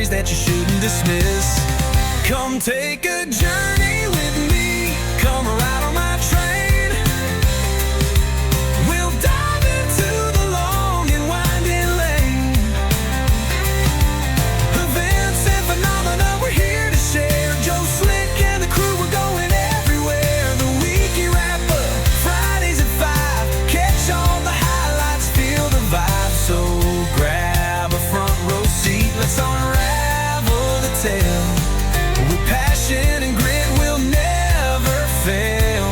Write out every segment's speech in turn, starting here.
stories that you shouldn't dismiss. Come take a journey with me, come ride on my train. We'll dive into the long and winding lane. Events and phenomena we're here to share. Joe Slick and the crew, we're going everywhere. The weekly wrap-up, Fridays at 5. Catch all the highlights, feel the vibe. So grab a front row seat, let's unravel the tale. With passion and grit, we'll never fail.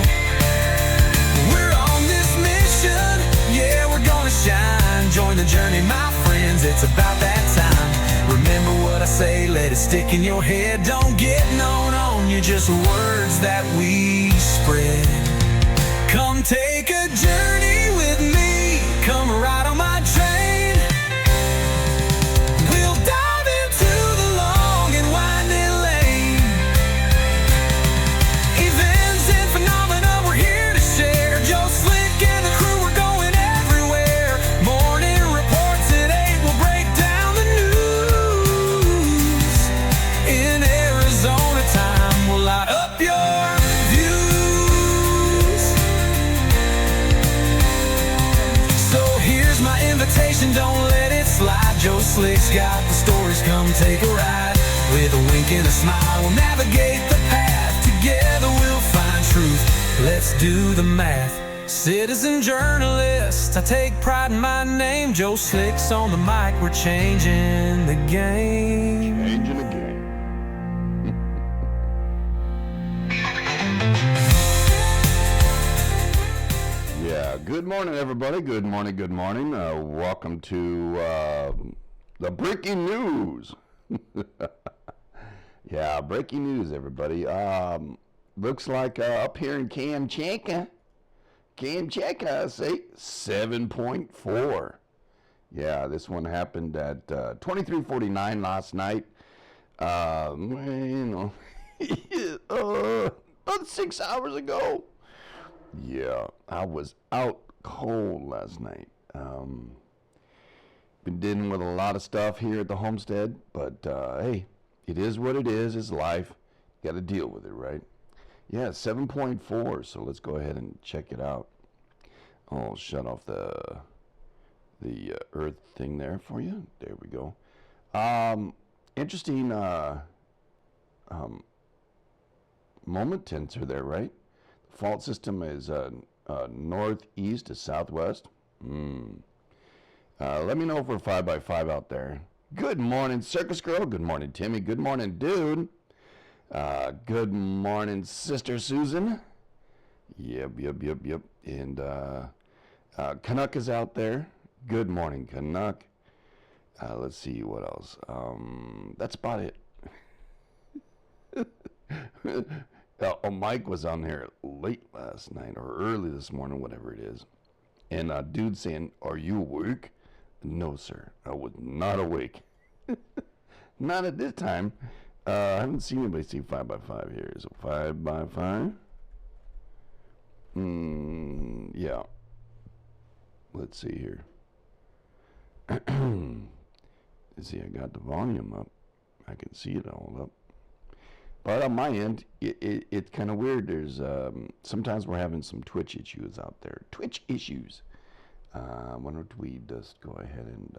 We're on this mission, yeah, we're gonna shine. Join the journey, my friends, it's about that time. Remember what I say, let it stick in your head. Don't get known on you, just words that we spread. Come take a journey with me, come ride on my train. We'll dive into the long and winding lane. Events and phenomena we're here to share. Joe Slick and the crew, we're going everywhere. Morning reports at 8, we'll break down the news. In Arizona time, we'll light up your views. So here's my invitation, don't let it slide. Joe Slick's got the stories, come take a ride. With a wink and a smile, we'll navigate the path. Together we'll find truth, let's do the math. Citizen journalist, I take pride in my name. Joe Slick's on the mic, we're changing the game. Changing the game. Yeah, good morning, everybody. Good morning, good morning. Welcome to the breaking news. Yeah, breaking news, everybody. Looks like up here in Kamchatka, say 7.4. Yeah, this one happened at 23:49 last night. About 6 hours ago. Yeah, I was out cold last night. Been dealing with a lot of stuff here at the homestead, but hey, it is what it is. It's life. Got to deal with it, right? Yeah, 7.4. So let's go ahead and check it out. I'll shut off the earth thing there for you. There we go. Interesting moment tensor there, right? The fault system is northeast to southwest. Let me know if we're 5x5 out there. Good morning, Circus Girl. Good morning, Timmy. Good morning, dude. Good morning, Sister Susan. Yep. And Canuck is out there. Good morning, Canuck. Let's see what else. That's about it. Mike was on here late last night or early this morning, whatever it is. And dude saying, "Are you awake?" No, sir. I was not awake. Not at this time. I haven't seen anybody see 5x5 here. Is it 5x5? Yeah. Let's see here. Let's see, I got the volume up. I can see it all up. But on my end, it's kind of weird. There's sometimes we're having some Twitch issues out there. Twitch issues. I wonder if we just go ahead and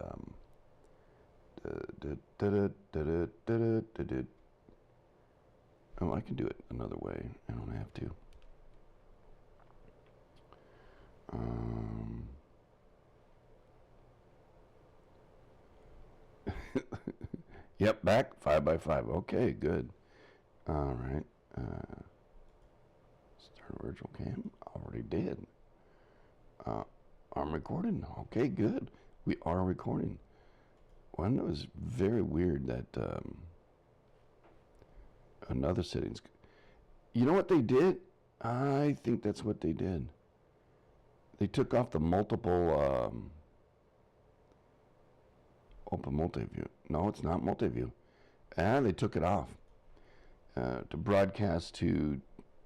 oh, I can do it another way. I don't have to. Yep, back 5x5. Okay, good. All right. Start virtual cam. Already did. I'm recording. Okay, good. We are recording. Well, it was very weird that another settings. You know what they did? I think that's what they did. They took off the multiple open multi-view. No, it's not multi-view. They took it off to broadcast to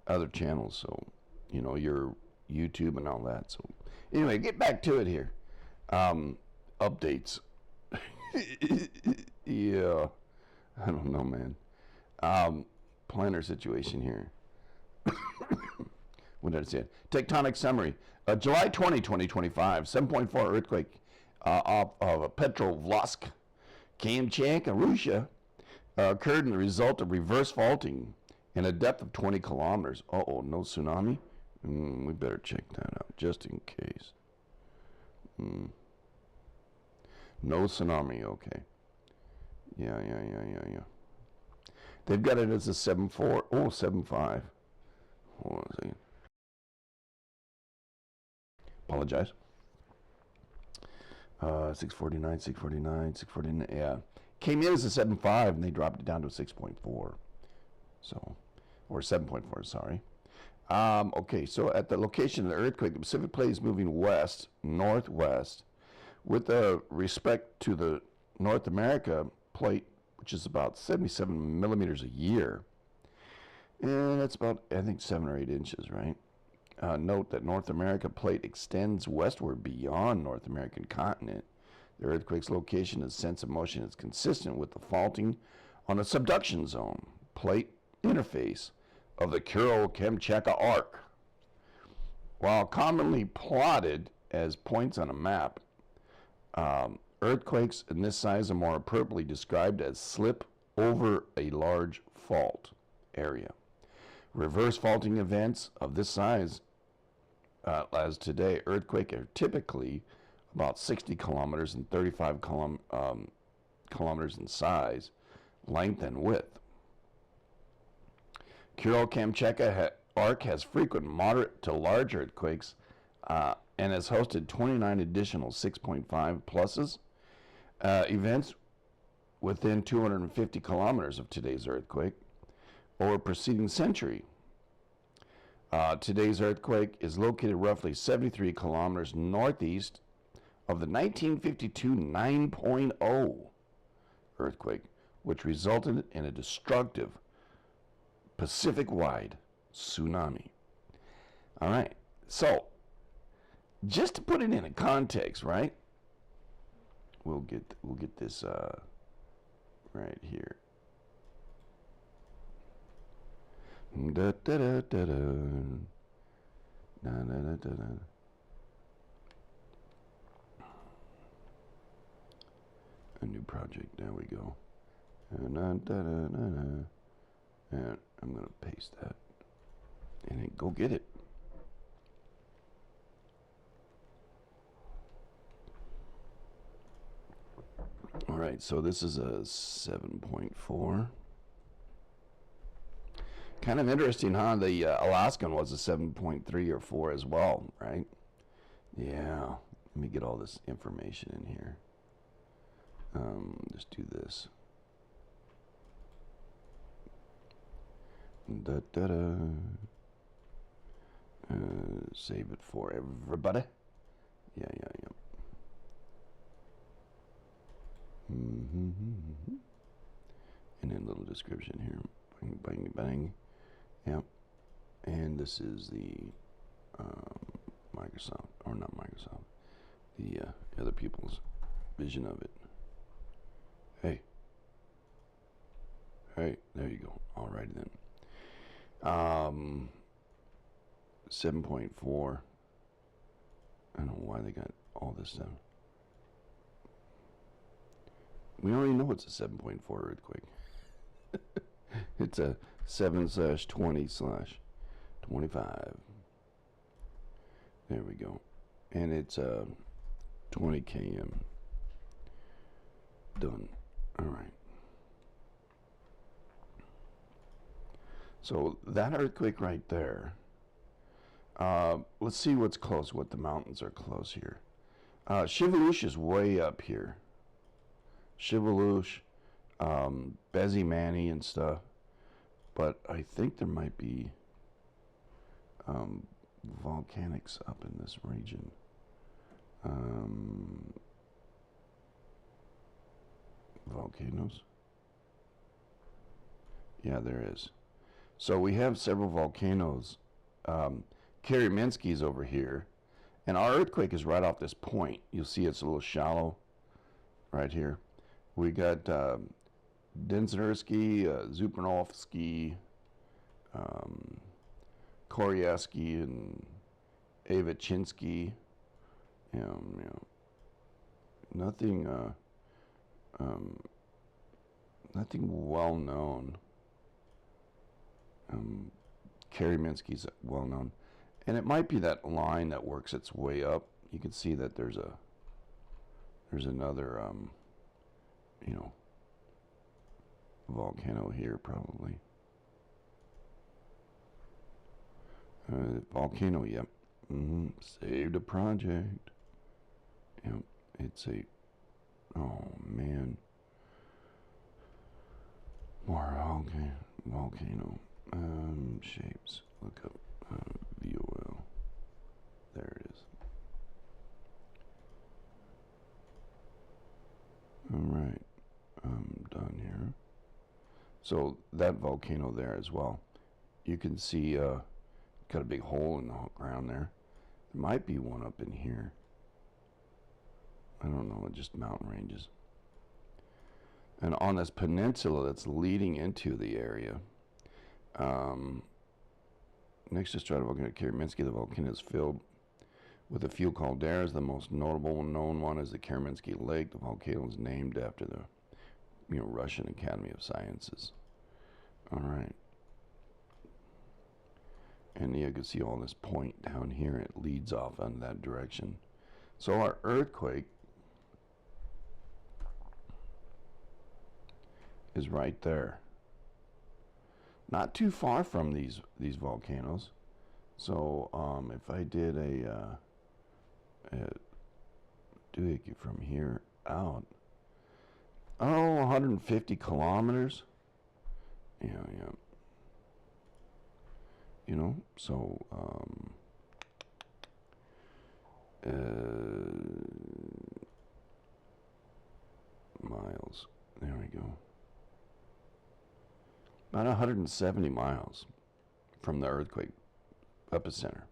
other channels. So, you know, your YouTube and all that. So, anyway, get back to it here. Updates. Yeah. don't know, man. Planner situation here. What did I say? Tectonic summary. July 20, 2025, 7.4 earthquake off of Petrovsk, Kamchatka, Russia, occurred in the result of reverse faulting and a depth of 20 kilometers. Uh-oh, no tsunami? We better check that out, just in case. No tsunami, okay. Yeah. They've got it as a 7.4, 7.5. Hold on a second. Apologize. 649, yeah. Came in as a 7.5, and they dropped it down to a 6.4. So, or 7.4, sorry. Okay, so at the location of the earthquake, the Pacific plate is moving west, northwest, with respect to the North America plate, which is about 77 millimeters a year. And that's about, I think, 7 or 8 inches, right? Note that North America plate extends westward beyond North American continent. The earthquake's location and sense of motion is consistent with the faulting on the subduction zone plate interface of the Kuril-Kamchatka arc. While commonly plotted as points on a map, earthquakes in this size are more appropriately described as slip over a large fault area. Reverse faulting events of this size, as today, earthquake are typically about 60 kilometers and 35 kilometers in size, length, and width. Kuril-Kamchatka arc has frequent moderate to large earthquakes and has hosted 29 additional 6.5 pluses events within 250 kilometers of today's earthquake or preceding century. Today's earthquake is located roughly 73 kilometers northeast of the 1952 9.0 earthquake, which resulted in a destructive Pacific-wide tsunami. All right, so just to put it in a context, right? We'll get this right here. Da, da, da, da, da. Da, da, da, da, da. A new project. There we go. And I'm going to paste that and then go get it. All right, so this is a 7.4. Kind of interesting, huh? The Alaskan was a 7.3 or 4 as well, right? Yeah. Let me get all this information in here. Just do this. Save it for everybody. Yeah. And then a little description here. Bang, bang. Yep. And this is the Microsoft, or not Microsoft, the other people's vision of it. Hey, there you go. All right then. 7.4. I don't know why they got all this stuff. We already know it's a 7.4 earthquake. It's a 7/20/25. There we go. And it's 20 km. Done. All right. So that earthquake right there. Let's see what's close, what the mountains are close here. Shivalush is way up here. Shivalush, Bezimani and stuff. But I think there might be volcanics up in this region. Volcanoes? Yeah, there is. So we have several volcanoes. Kiriminski's over here. And our earthquake is right off this point. You'll see it's a little shallow right here. We got Denzersky, Zupanovsky, Koryaski, and Avachinsky. Nothing, nothing well known. Kariminsky's well known, and it might be that line that works its way up. You can see that there's another volcano here probably. Volcano, yep. Saved a project. Yep, it's a, oh man. More volcano. Shapes. Look up VOL. There it is. Alright. I'm done here. So that volcano there as well. You can see got a big hole in the ground there. There might be one up in here. I don't know, just mountain ranges. And on this peninsula that's leading into the area, next to stratovolcanic Kariminsky, the volcano is filled with a few calderas. The most notable known one is the Kariminsky Lake. The volcano is named after the Russian Academy of Sciences. All right. And you can see all this point down here. It leads off in that direction. So our earthquake is right there. Not too far from these volcanoes. So if I did a doohickey from here out, 150 kilometers. Yeah. So miles. There we go. About 170 miles from the earthquake epicenter.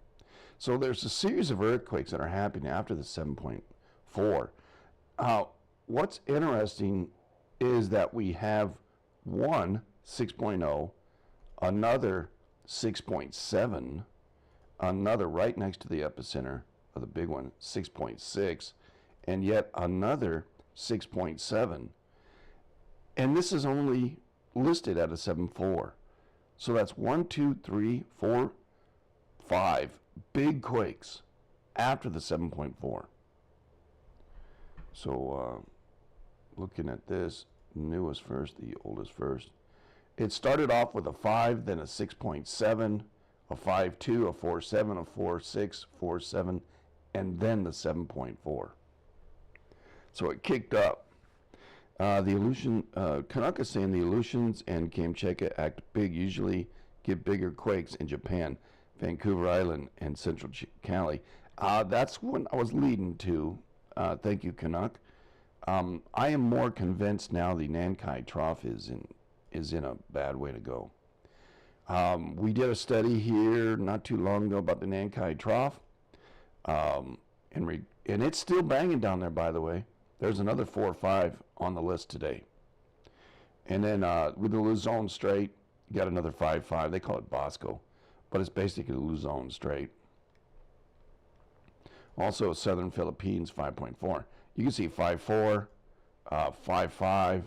So there's a series of earthquakes that are happening after the 7.4. What's interesting is that we have one 6.0, another 6.7, another right next to the epicenter of the big one, 6.6, and yet another 6.7. And this is only listed at a 7.4. So that's 1, 2, 3, 4, 5 big quakes after the 7.4. So looking at this, newest first, the oldest first. It started off with a 5, then a 6.7, a 5.2, a 4.7, a 4.6, 4.7, and then the 7.4. So it kicked up. The Aleutian, Canuck is saying the Aleutians and Kamchatka act big, usually get bigger quakes in Japan, Vancouver Island, and Central Cali. That's what I was leading to. Thank you, Canuck. I am more convinced now the Nankai Trough is in a bad way to go. We did a study here not too long ago about the Nankai Trough, and it's still banging down there, by the way. There's another 4 or 5 on the list today. And then with the Luzon Strait, you got another 5.5. They call it Bosco, but it's basically Luzon Strait. Also, Southern Philippines, 5.4. You can see 5.4, 5.5,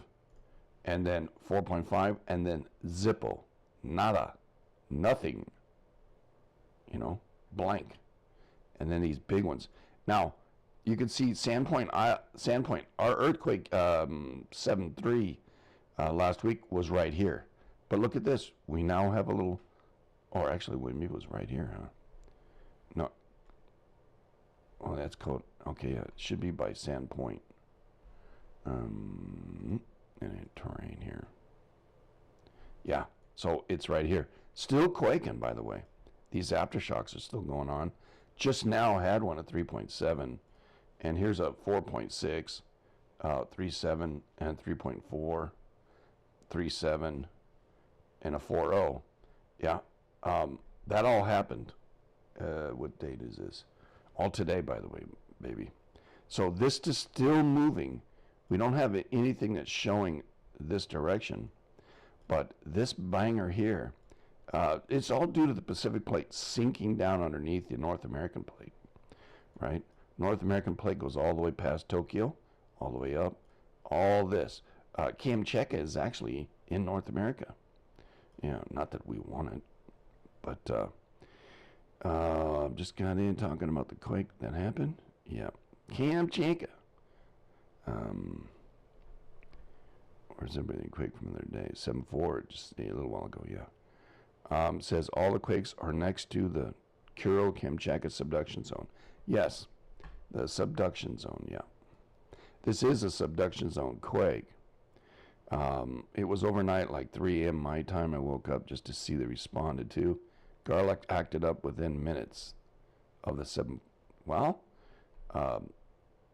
and then 4.5, and then Zippo. Nada. Nothing. Blank. And then these big ones. Now, you can see Sandpoint, our earthquake 7.3 last week was right here. But look at this. We now have a little, or actually, maybe it was right here, huh? No. Oh, that's called, okay, it should be by Sandpoint. And then terrain here. Yeah, so it's right here. Still quaking, by the way. These aftershocks are still going on. Just now had one at 3.7. And here's a 4.6, 3.7, and 3.4, 3.7, and a 4.0. Yeah, that all happened. What date is this? All today, by the way, baby. So this is still moving. We don't have anything that's showing this direction. But this banger here, it's all due to the Pacific Plate sinking down underneath the North American Plate, right? North American Plate goes all the way past Tokyo, all the way up, all this. Kamchatka is actually in North America. Not that we want it, but just got in talking about the quake that happened. Yeah, Kamchatka. Where's everybody quake from the other day? 7.4, just a little while ago, yeah. Says all the quakes are next to the Kuril-Kamchatka subduction zone. Yes, the subduction zone, yeah. This is a subduction zone quake. It was overnight, like 3 a.m. my time. I woke up just to see they responded to. Garlic acted up within minutes of the 7. Well,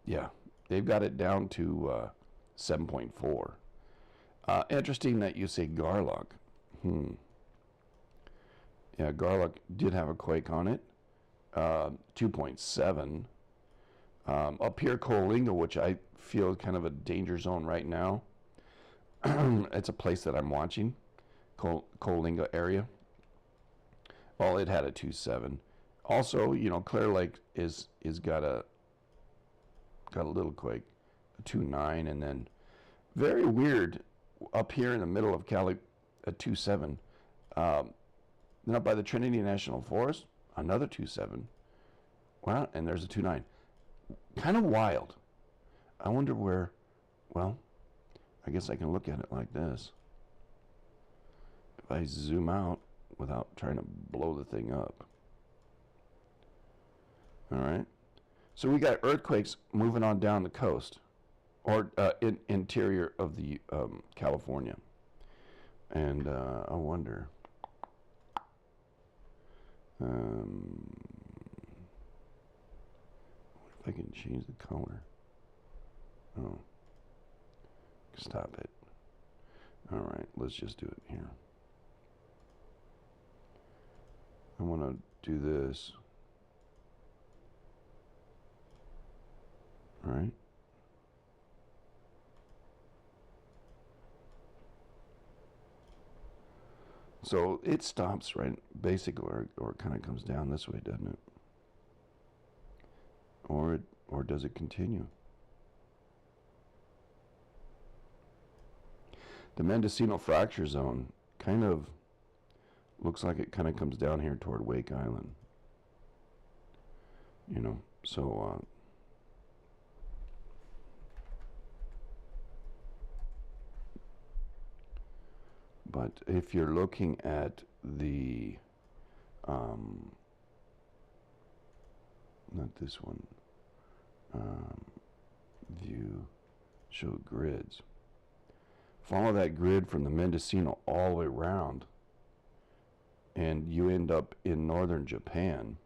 yeah, they've got it down to 7.4. Interesting that you say Garlock. Yeah, Garlock did have a quake on it. 2.7. Up here, Coalinga, which I feel kind of a danger zone right now. It's a place that I'm watching, Coalinga area. Well, it had a 2.7. Also, Clear Lake is got a little quake, a 2.9, and then very weird up here in the middle of Cali, a 2.7. Then up by the Trinity National Forest, another 2.7. Wow, and there's a 2.9. Kind of wild. I wonder where. Well, I guess I can look at it like this. If I zoom out without trying to blow the thing up. All right. So we got earthquakes moving on down the coast, or interior of the California. And I wonder. What if I can change the color? Oh. Stop it. All right, let's just do it here. I want to do this. All right. So it stops right, basically, or it kind of comes down this way, doesn't it? Or does it continue? The Mendocino fracture zone kind of looks like it kind of comes down here toward Wake Island. So but if you're looking at the not this one, view, show grids. Follow that grid from the Mendocino all the way around, and you end up in northern Japan,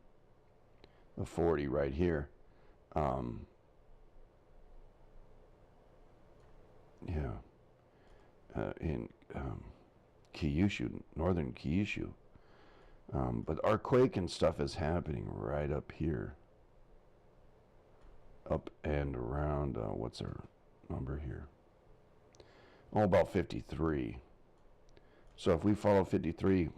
the 40 right here. In Kyushu, northern Kyushu. But our quake and stuff is happening right up here. Up and around, what's our number here? Oh, about 53. So if we follow 53,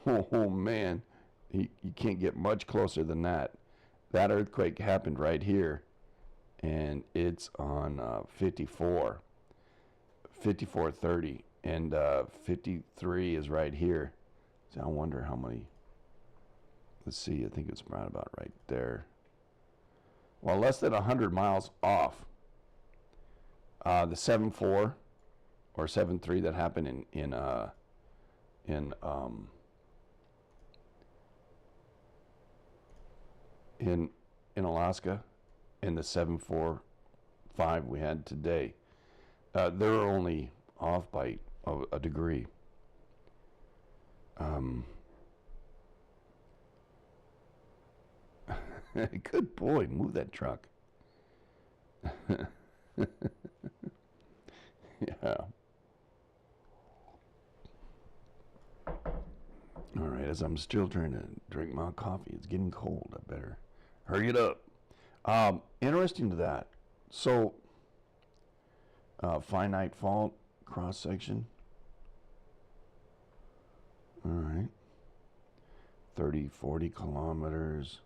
oh man, you can't get much closer than that. That earthquake happened right here, and it's on 54, 5430, and 53 is right here. So I wonder how many. Let's see, I think it's right about right there. Well, less than 100 miles off. The 7.4 or 7.3 that happened in Alaska, and the 7.45 we had today, they're only off by a degree. Good boy, move that truck. Yeah. All right, as I'm still trying to drink my coffee, it's getting cold. I better hurry it up. Interesting to that. So Finite fault cross section. All right. 30, 40 kilometers.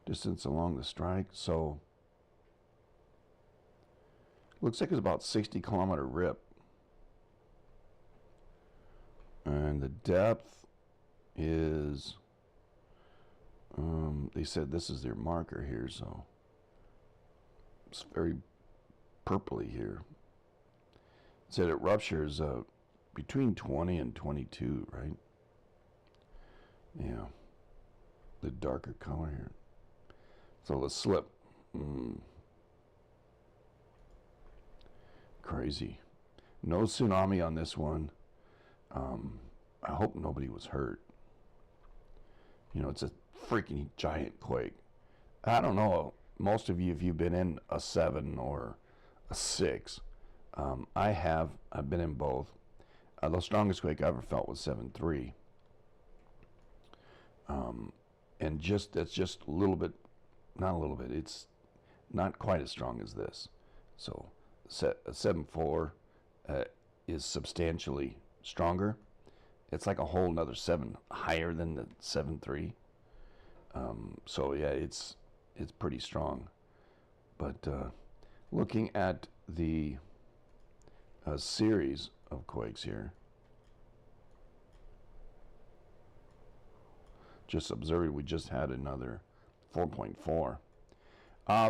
Distance along the strike. So, looks like it's about 60-kilometer rip. And the depth is, they said this is their marker here, so it's very purpley here. It said it ruptures between 20 and 22, right? Yeah. The darker color here. So the slip. Crazy. No tsunami on this one. I hope nobody was hurt. You know, it's a freaking giant quake. I don't know, most of you, if you've been in a 7 or a 6, I've been in both. The strongest quake I ever felt was 7.3. And that's just a little bit, not a little bit, it's not quite as strong as this. So, a 7.4 is substantially stronger. It's like a whole nother 7 higher than the 7.3. So yeah, it's pretty strong. But looking at the series of quakes here, just observing, we just had another 4.4.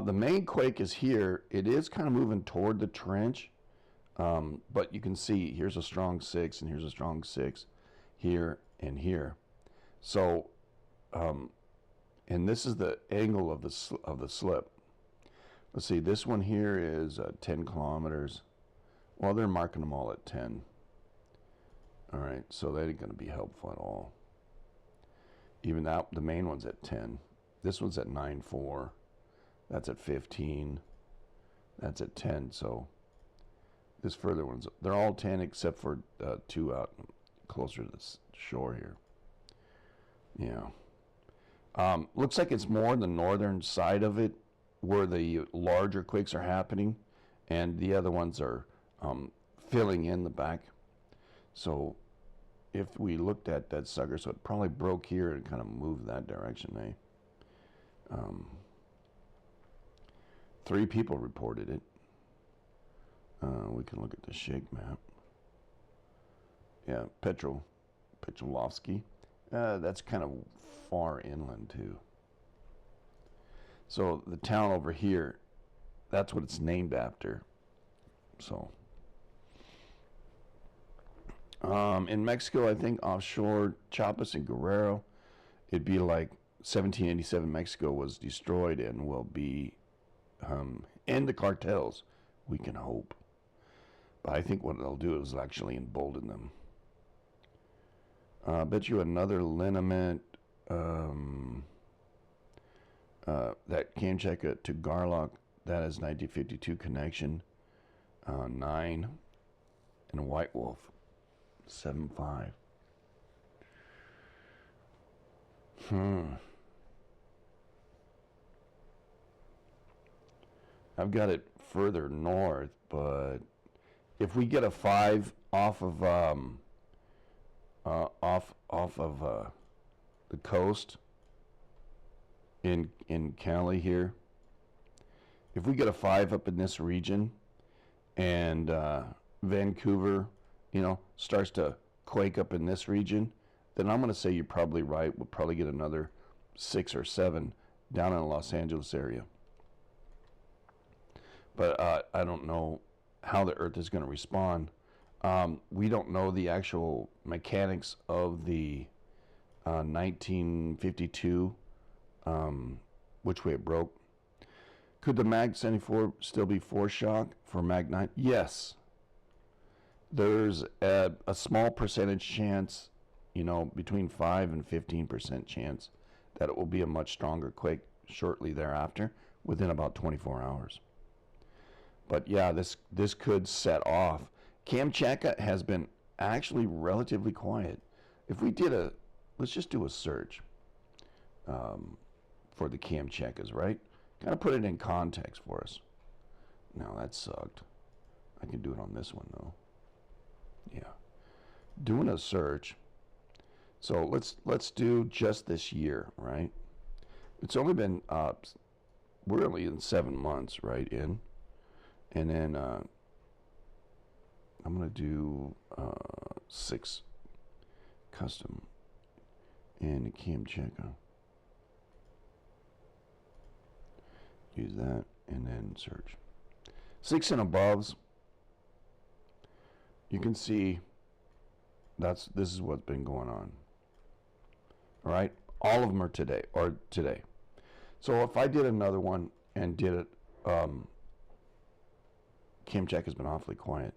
The main quake is here. It is kind of moving toward the trench, but you can see here's a strong 6 and here's a strong 6 here and here. So, and this is the angle of the slip. Let's see, this one here is 10 kilometers. Well, they're marking them all at 10. All right, so that ain't going to be helpful at all. Even that, the main one's at 10. This one's at 9.4. That's at 15. That's at 10. So this further one's, they're all 10 except for 2 out closer to the shore here. Yeah. Looks like it's more the northern side of it where the larger quakes are happening, and the other ones are filling in the back. So if we looked at that sucker, so it probably broke here and kind of moved that direction, eh? 3 people reported it. We can look at the shake map. Yeah, Petrolovsky. That's kind of far inland too. So the town over here, that's what it's named after. So in Mexico, I think offshore Chiapas and Guerrero, it'd be like 1787 Mexico was destroyed and will be end the cartels, we can hope. But I think what they'll do is actually embolden them. I bet you another liniment, that Kamchatka to Garlock, that is 1952 connection, 9, and a White Wolf, 7.5. I've got it further north, but if we get a 5 off of the coast in Cali here, if we get a 5 up in this region and Vancouver, starts to quake up in this region, then I'm going to say you're probably right. We'll probably get another 6 or 7 down in the Los Angeles area. But I don't know how the Earth is going to respond. We don't know the actual mechanics of the 1952, which way it broke. Could the Mag 74 still be foreshock for Mag 9? Yes. There's a small percentage chance, between 5 and 15% chance that it will be a much stronger quake shortly thereafter, within about 24 hours. But yeah, this could set off. Kamchatka has been actually relatively quiet. If we did let's just do a search for the Kamchatkas, right? Kind of put it in context for us. Now that sucked. I can do it on this one though. Yeah. Doing a search. So let's do just this year, right? It's only been we're only in 7 months, right? And then I'm gonna do 6 custom and cam checker. Use that and then search. 6 and aboves. You can see this is what's been going on. All right, all of them are today. So if I did another one and did it, cam check has been awfully quiet.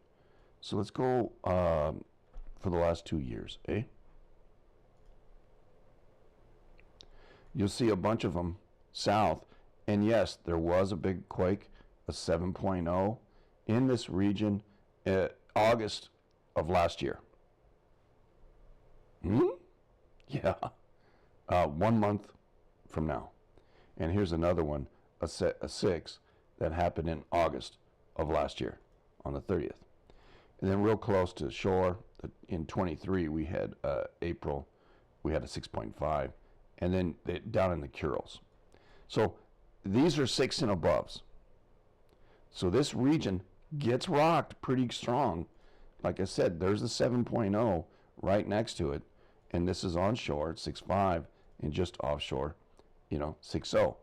So let's go for the last 2 years, eh? You'll see a bunch of them south. And yes, there was a big quake, a 7.0, in this region August of last year. Yeah. 1 month from now. And here's another one, a 6, that happened in August of last year on the 30th. And then real close to shore, in 23, we had April, we had a 6.5. And then down in the Urals. So these are 6 and aboves. So this region gets rocked pretty strong. Like I said, there's a 7.0 right next to it. And this is onshore, 6.5, and just offshore, 6.0.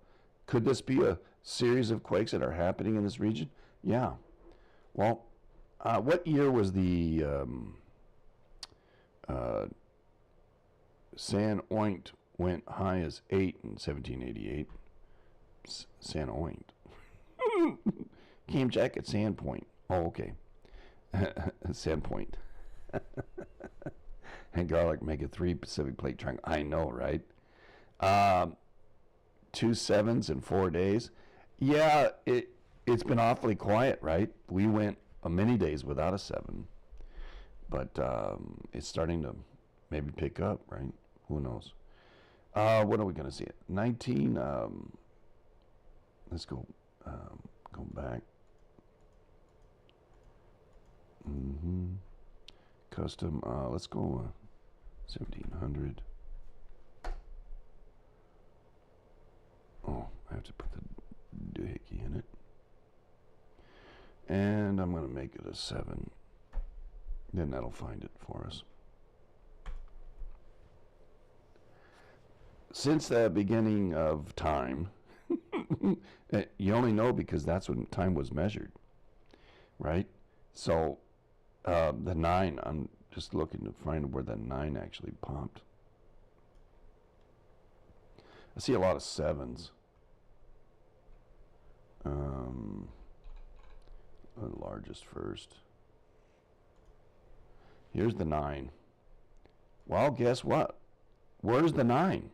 Could this be a series of quakes that are happening in this region? Yeah. Well, what year was the San Oint went high as 8 in 1788? San Oint. Cam check at Sandpoint. Oh, okay. Sandpoint. And garlic make a 3 Pacific Plate triangle. I know, right? 2 7s in 4 days. Yeah, it's been awfully quiet, right? We went many days without a 7, but it's starting to maybe pick up, right? Who knows? What are we gonna see? 19. Let's go back. Custom. Let's go 1700. Oh, I have to put the doohickey in it. And I'm going to make it a 7. Then that'll find it for us. Since the beginning of time, you only know because that's when time was measured, right? So the 9, I'm just looking to find where the 9 actually popped. I see a lot of 7s. The largest first. Here's the 9. Well, guess what? Where's the 9?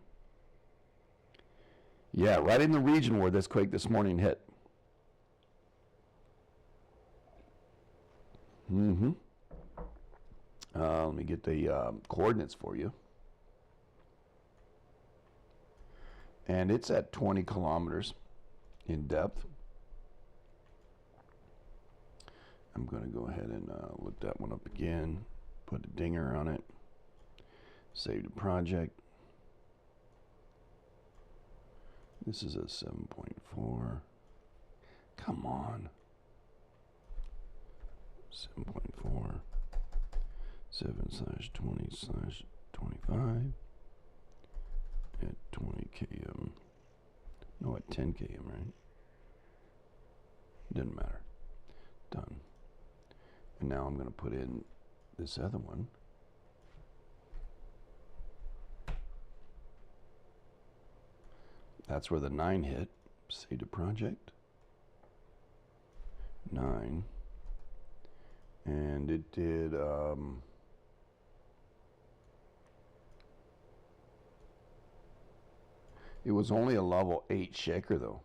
Yeah, right in the region where this quake this morning hit. Let me get the coordinates for you. And it's at 20 kilometers in depth. I'm going to go ahead and look that one up again. Put a dinger on it. Save the project. This is a 7.4. Come on. 7.4. 7/20/25. At 20 km. No, at 10 km, right? Didn't matter. Done. And now I'm going to put in this other one. That's where the 9 hit. Save the project. 9. And it did, it was only a level 8 shaker though.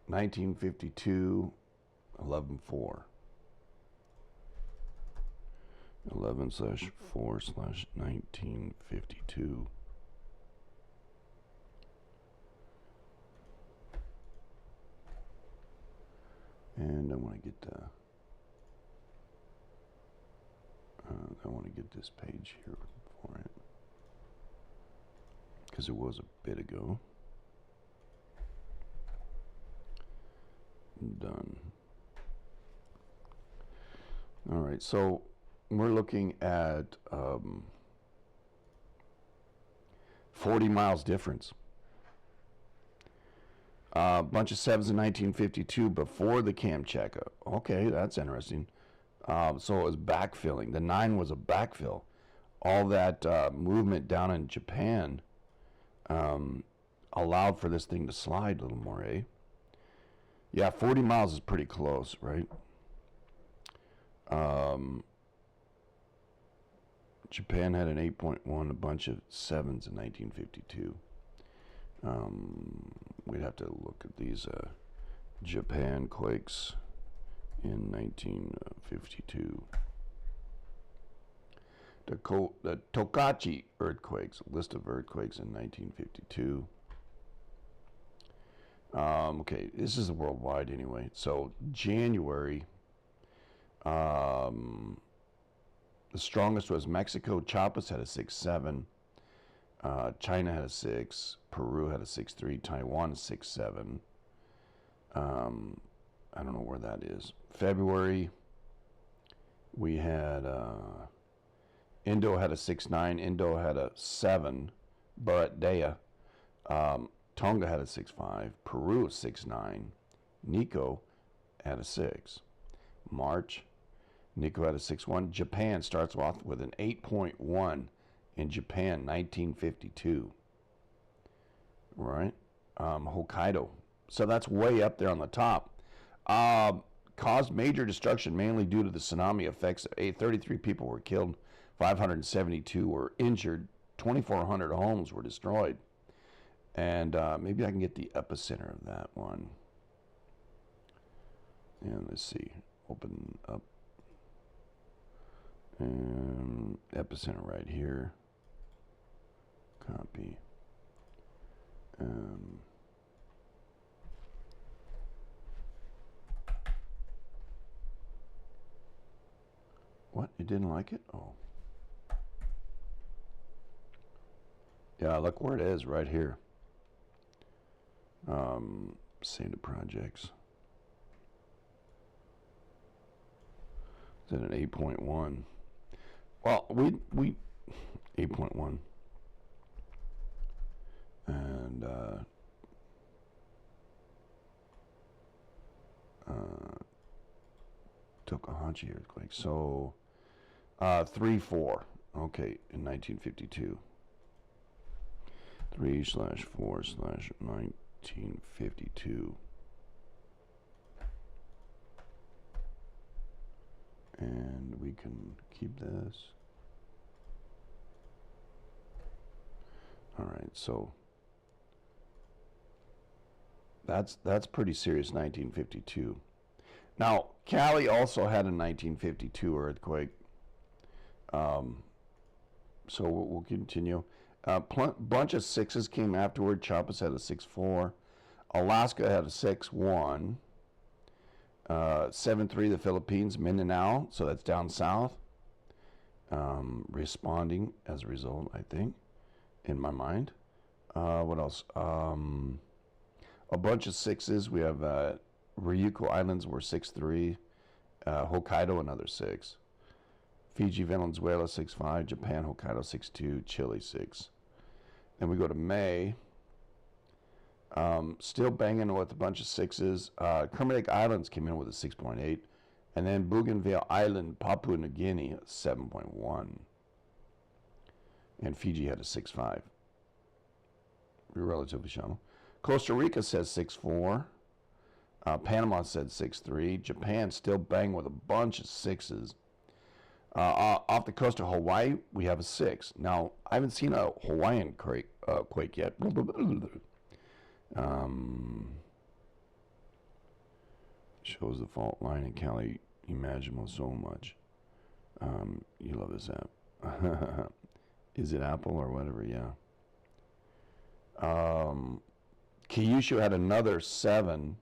1952, 11/4. 11/4/1952. And I want to get this page here for it, because it was a bit ago. Done. All right, so we're looking at 40 miles difference. A bunch of sevens in 1952 before the cam check. Okay, that's interesting. So it was backfilling. The 9 was a backfill. All that movement down in Japan allowed for this thing to slide a little more, eh? Yeah, 40 miles is pretty close, right? Japan had an 8.1, a bunch of 7s in 1952. We'd have to look at these Japan quakes in 1952. The Tokachi earthquakes, a list of earthquakes in 1952. Okay, this is worldwide anyway. So January, the strongest was Mexico. Chiapas had a 6.7. China had a 6. Peru had a 6.3. Taiwan a 6.7. I don't know where that is. February, we had Indo had a 6.9. Indo had a 7. Barat Dea. Tonga had a 6.5. Peru a 6.9. Nico had a 6. March, Nico had a 6.1. Japan starts off with an 8.1 in Japan, 1952. Right? Hokkaido. So that's way up there on the top. Caused major destruction mainly due to the tsunami effects. 33 people were killed, 572 were injured, 2,400 homes were destroyed. And maybe I can get the epicenter of that one. And let's see. Open up. And epicenter right here. Copy. What? You didn't like it? Oh. Yeah, look where it is right here. Save the projects. Is it an 8.1? Well, we 8.1. And Tokahachi earthquake. So 3.4. Okay, in 1952. 3/4/1952. And we can keep this. All right, so that's pretty serious, 1952. Now, Cali also had a 1952 earthquake. So we'll continue. Bunch of 6s came afterward. Chiapas had a 6.4. Alaska had a 6.1. 7.3, the Philippines, Mindanao, so that's down south. Responding as a result, I think, in my mind. What else? A bunch of 6s. We have Ryukyu Islands were 6.3. Hokkaido, another 6. Fiji, Venezuela, 6.5. Japan, Hokkaido, 6.2. Chile, 6. Then we go to May. Still banging with a bunch of 6s. Kermadec Islands came in with a 6.8. And then Bougainville Island, Papua New Guinea, 7.1. And Fiji had a 6.5. Relatively shallow. Costa Rica says 6.4. Panama said 6.3. Japan still banging with a bunch of 6s. Off the coast of Hawaii, we have a 6. Now, I haven't seen a Hawaiian quake yet. Shows the fault line in Cali imaginable so much. You love this app. Is it Apple or whatever? Yeah. Kyushu had another 7.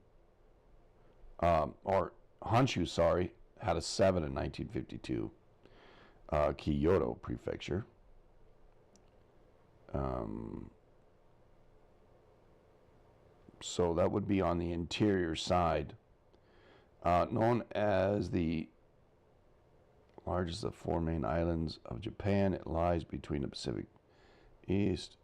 Or Honshu, sorry, had a 7 in 1952. Kyoto Prefecture. So that would be on the interior side. Known as the largest of 4 main islands of Japan, it lies between the Pacific East.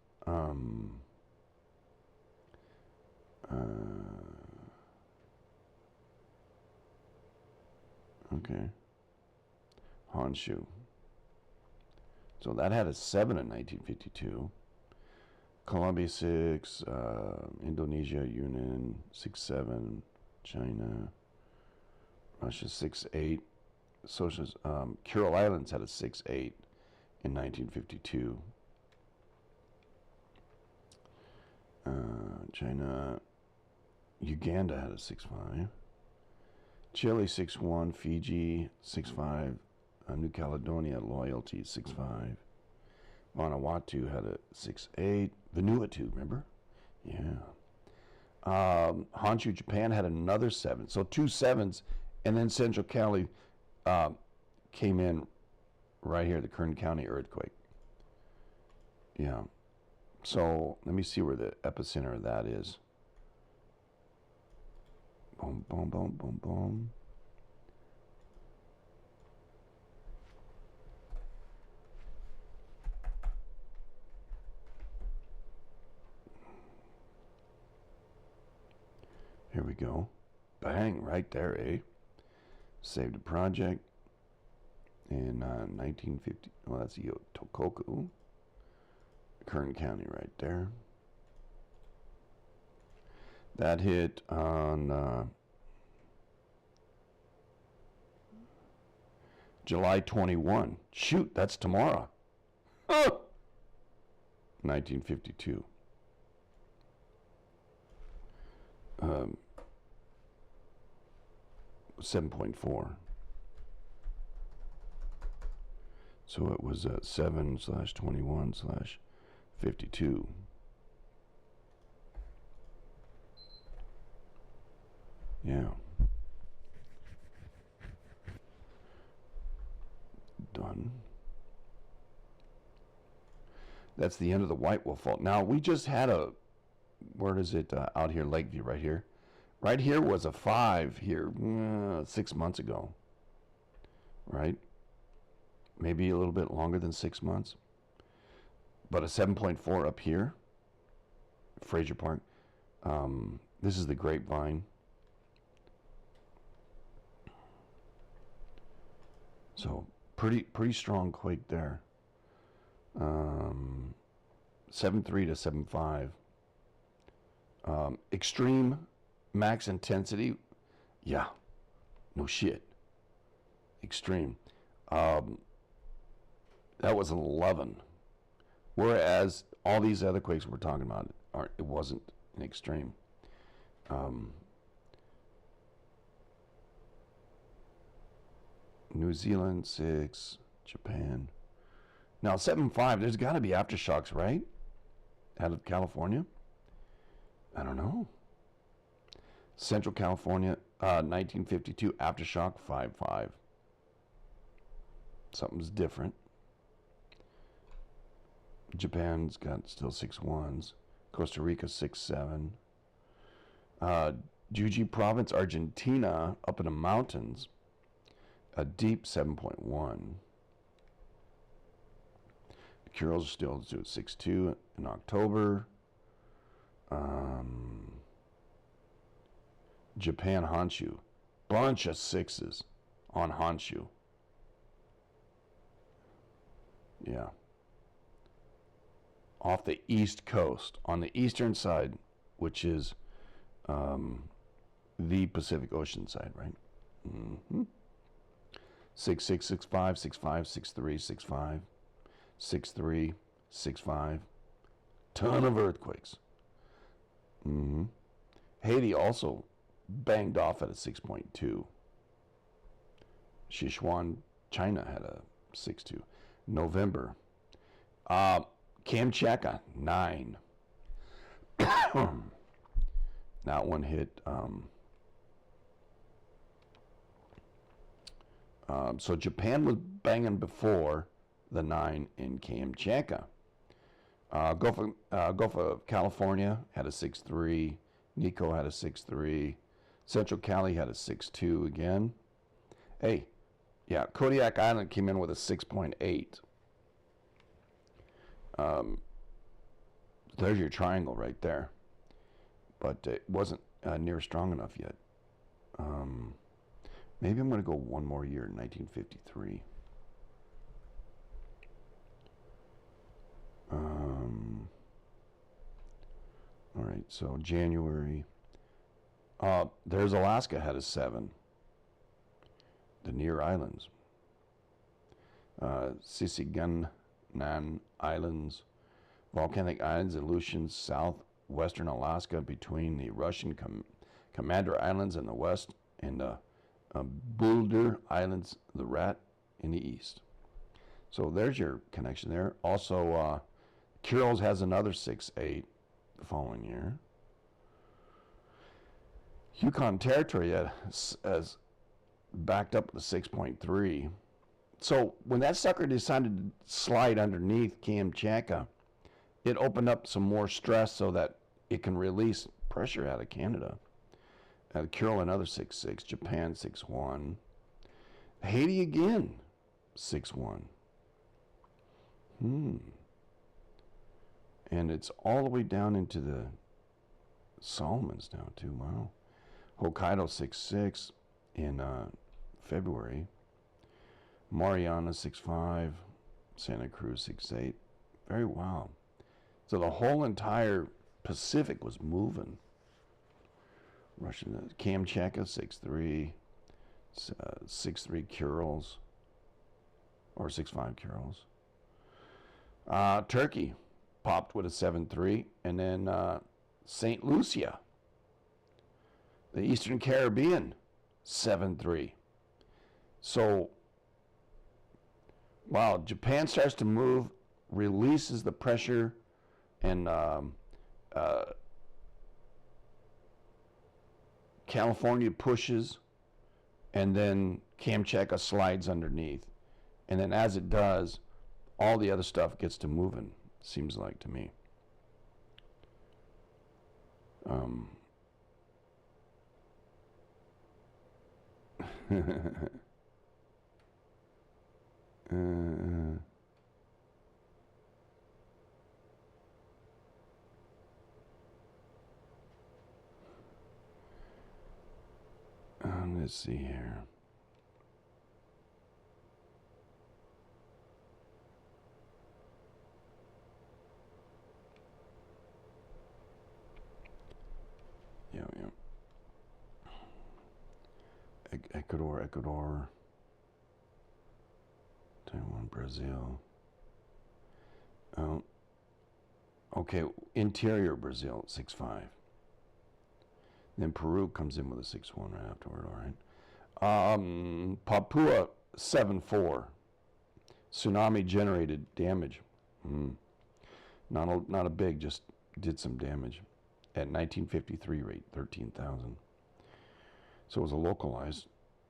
Okay. Honshu. So that had a 7 in 1952. Colombia 6, Indonesia, Yunnan 6-7, China, Russia 6-8. Socialist, Kuril Islands had a 6-8 in 1952. China, Uganda had a 6-5. Chile 6-1, Fiji 6-5, New Caledonia Loyalty 6-5. Vanuatu had a 6-8. Vanuatu, remember? Yeah. Honshu, Japan had another 7. So 2 7s, and then Central Cali came in right here, the Kern County earthquake. Yeah. So let me see where the epicenter of that is. Boom, boom, boom, boom, boom. Here we go. Bang, right there, eh? Saved a project in 1950. Well, that's Tokoku. Kern County right there. That hit on July 21. Shoot, that's tomorrow. 1952. 7.4. So it was 7/21/52. Yeah. Done. That's the end of the White Wolf Fault. Now, we just had a, where is it? Out here, Lakeview, right here. Right here was a 5 here 6 months ago. Right? Maybe a little bit longer than 6 months. But a 7.4 up here. Fraser Park. This is the Grapevine. So pretty strong quake there. 7.3 to 7.5. Extreme max intensity. Yeah. No shit. Extreme. That was an 11. Whereas all these other quakes we're talking about, it wasn't an extreme. New Zealand 6, Japan. Now 7.5, there's got to be aftershocks, right? Out of California? I don't know. Central California, 1952, aftershock 5.5. Something's different. Japan's got still 6.1s. Costa Rica 6.7. Jujuy Province, Argentina, up in the mountains, a deep 7.1. The Kurils are still at 6.2 in October. Japan Honshu, bunch of 6s on Honshu. Yeah. Off the east coast, on the eastern side, which is the Pacific Ocean side, right? 6.6, 6.5, 6.5, 6.3, 6.5, 6.3, 6.5. Ton of earthquakes. Haiti also banged off at a 6.2. Sichuan, China had a 6.2. November. Kamchatka, 9. That one hit So Japan was banging before the 9 in Kamchatka. Gulf of California had a 6.3. Nico had a 6.3. Central Cali had a 6.2 again. Hey, yeah, Kodiak Island came in with a 6.8. There's your triangle right there. But it wasn't near strong enough yet. Maybe I'm going to go one more year, 1953. All right, so January. There's Alaska had a 7. The near islands. Sisigunnan Islands, volcanic islands, Aleutians, southwestern Alaska between the Russian Commander Islands in the west and the Boulder Islands, the Rat, in the east. So there's your connection there. Also, Kurils has another 6.8 the following year. Yukon Territory has backed up with a 6.3. So when that sucker decided to slide underneath Kamchatka, it opened up some more stress so that it can release pressure out of Canada. Kuril another 6.6, Japan 6.1, Haiti again 6.1. And it's all the way down into the Solomons now too. Wow. Hokkaido 6.6 in February. Mariana 6.5, Santa Cruz 6.8. Very wild. So the whole entire Pacific was moving. Russian Kamchatka 6.3, 6.3 Kurils, or 6.5 Kurils. Turkey popped with a 7.3, and then St. Lucia, the Eastern Caribbean, 7.3. So, wow, Japan starts to move, releases the pressure, and California pushes, and then Kamchatka slides underneath. And then as it does, all the other stuff gets to moving, seems like to me. Let's see here. Yeah. Ecuador. Taiwan, Brazil. Oh. Okay, interior Brazil, 6.5. Then Peru comes in with a 6.1 right afterward, all right. Papua, 7.4. Tsunami generated damage. Not a big, just did some damage. At 1953 rate, 13,000. So it was a localized.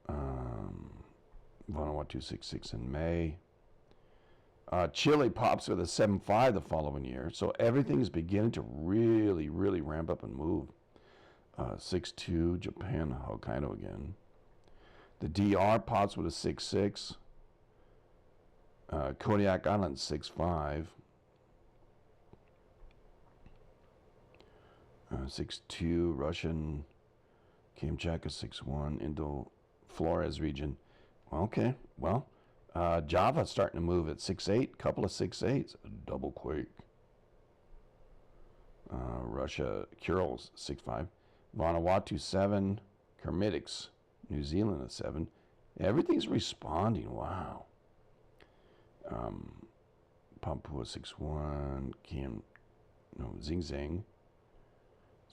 Vanuatu 6.6 in May. Chile pops with a 7.5 the following year. So everything's beginning to really, really ramp up and move. 6.2, Japan, Hokkaido again. The DR pops with a 6.6. Kodiak Island 6.5. 6.2, Russian, Kamchatka 6.1, Indo-Flores region. Okay, well, Java starting to move at 6.8, couple of 6.8s, a double quake. Russia, Kurils 6.5. Vanuatu 7, Kermitics, New Zealand at 7. Everything's responding. Wow. Papua 6.1, Zing Zang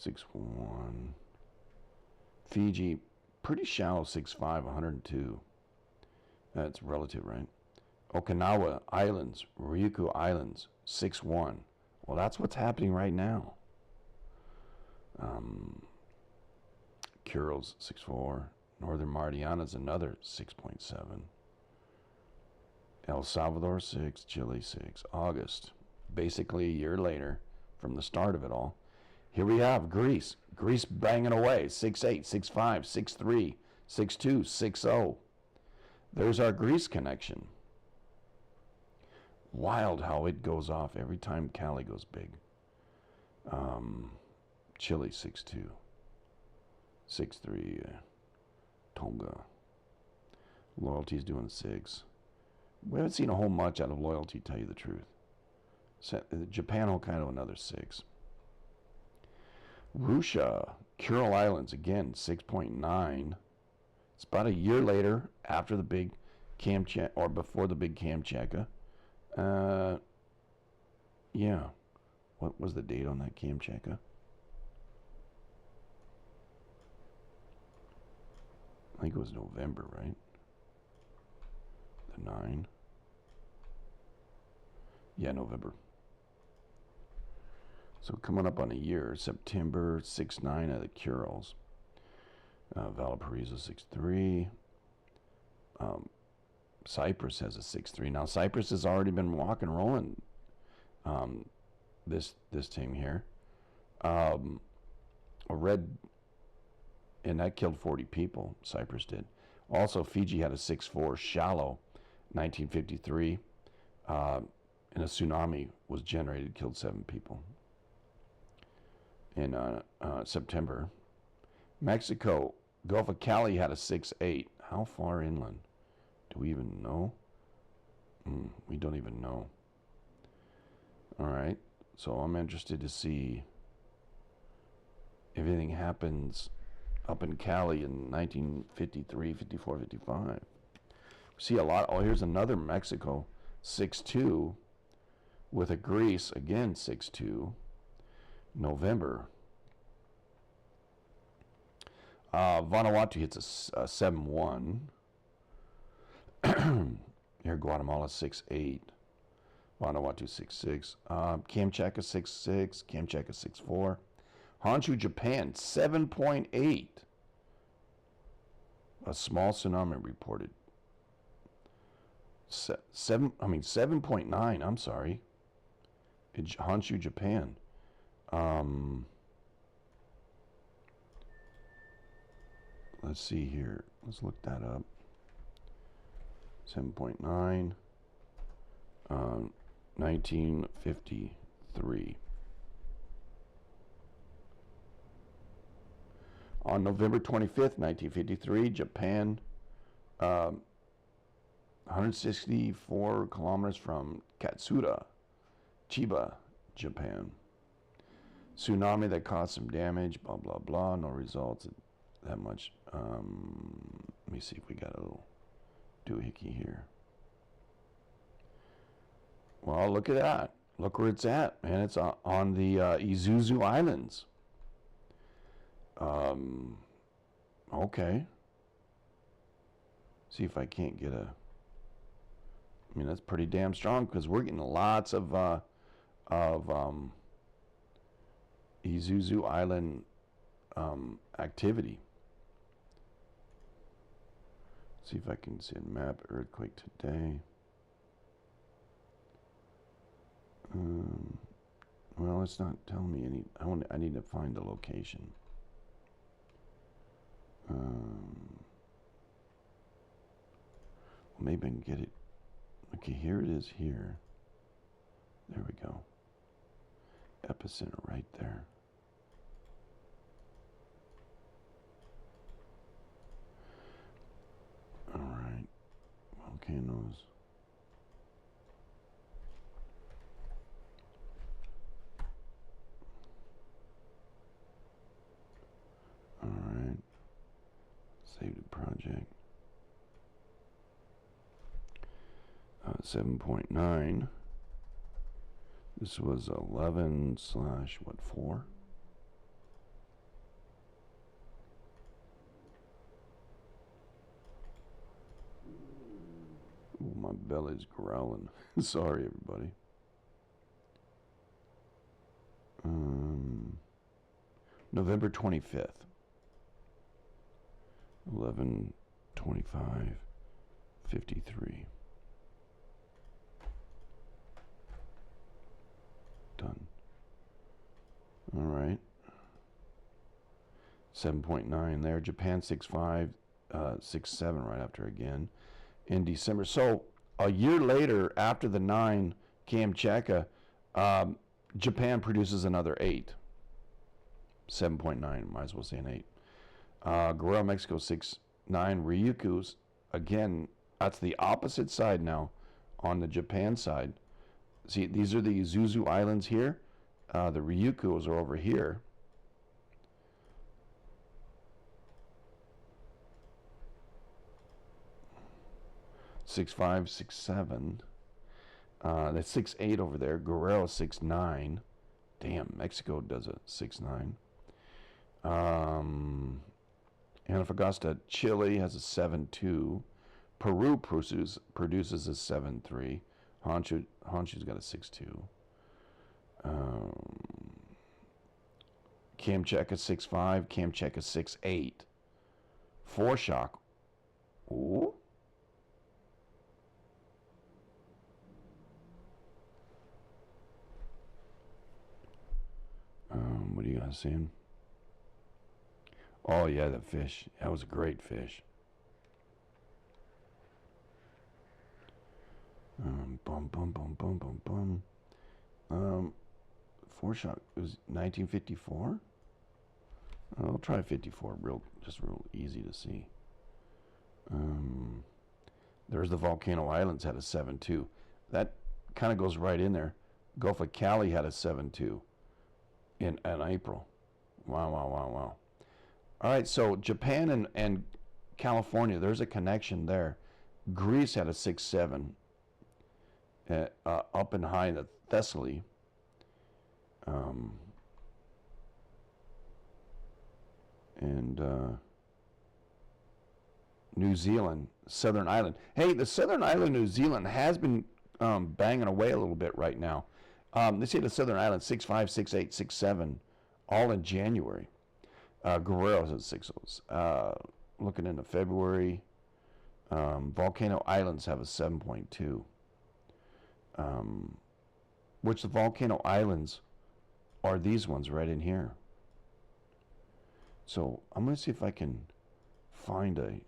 6.1. Fiji, pretty shallow 6.5, 102. That's relative, right? Okinawa Islands, Ryukyu Islands 6.1. Well, that's what's happening right now. Kurils 6.4. Northern Marianas another 6.7. El Salvador 6, Chile 6. August, basically a year later from the start of it all. Here we have Greece. Greece banging away, 6-8, 6-5, 6-3, 6-2, 6-0. There's our Greece connection. Wild how it goes off every time Cali goes big. Chile 6-2, 6-3, Tonga. Loyalty's doing 6. We haven't seen a whole much out of Loyalty, to tell you the truth. Japan Hokkaido another 6. Russia, Kuril Islands again 6.9. It's about a year later after the big Kamchatka, or before the big Kamchatka. Yeah. What was the date on that Kamchatka? I think it was November, right? The 9. Yeah, November. So coming up on a year, September 6-9 at the Kurils. Valparaiso 6-3. Cyprus has a 6-3. Now Cyprus has already been rock and rolling. This team here. A red, and that killed 40 people. Cyprus did. Also, Fiji had a 6-4 shallow, 1953. And a tsunami was generated, killed 7 people. In September. Mexico, Gulf of Cali had a 6-8. How far inland? Do we even know? We don't even know. All right. So I'm interested to see if anything happens up in Cali in 1953, 54, 55. See a lot. Oh, here's another Mexico, 6-2, with a Greece, again 6-2, November. Vanuatu hits a 7-1. Here, Guatemala 6-8. Vanuatu 6-6. Kamchatka 6-6. Kamchatka 6-4. Honshu, Japan 7.8. A small tsunami reported. 7.9. I'm sorry. In Honshu, Japan. Let's see here. Let's look that up. 7.9. 1953. On November 25th, 1953, Japan, 164 kilometers from Katsura, Chiba, Japan. Tsunami that caused some damage, blah, blah, blah. No results that much. Let me see if we got a little doohickey here. Well, look at that. Look where it's at, man. It's on the Isuzu Islands. Okay. See if I can't get a... I mean, that's pretty damn strong because we're getting lots of Isuzu Island activity. See if I can see a map. Earthquake today. Well, it's not telling me any. I need to find the location. Well, maybe I can get it. Okay, here it is. Here. There we go. Epicenter right there. All right. Volcanoes. All right. Save the project. 7.9. This was 11/4? Ooh, my belly's growling. Sorry, everybody. November 25th. 11/25/53. All right. 7.9 there. Japan 6.5, 6.7 right after again in December. So a year later, after the 9, Kamchatka, Japan produces another 8. 7.9, might as well say an 8. Guerrero, Mexico 6.9. Ryukyu's, again, that's the opposite side now on the Japan side. See, these are the Zuzu Islands here. The Ryukyus are over here. Six five, 6.7. That's 6.8 over there. Guerrero 6.9. Damn, Mexico does a 6.9. Antofagasta, Chile has a 7.2. Peru produces a 7.3. Honshu's got a 6.2. Kamchatka 6.5. Kamchatka 6.8. Foreshock. Ooh. What do you guys seeing? Oh yeah, that fish. That was a great fish. Bum bum bum bum bum bum. Foreshock was 1954. I'll try 54. Just real easy to see. There's the Volcano Islands had a 7.2. That kind of goes right in there. Gulf of Cali had a 7.2 in April. Wow. All right, so Japan and California, there's a connection there. Greece had a 6.7 up and high in the Thessaly. And New Zealand, Southern Island. Hey, the Southern Island, New Zealand has been banging away a little bit right now. They say the Southern Island 6.5, 6.8, 6.7, all in January. Guerrero's at 6.0. Looking into February, Volcano Islands have a 7.2. Which the Volcano Islands are these ones right in here. So I'm going to see if I can find a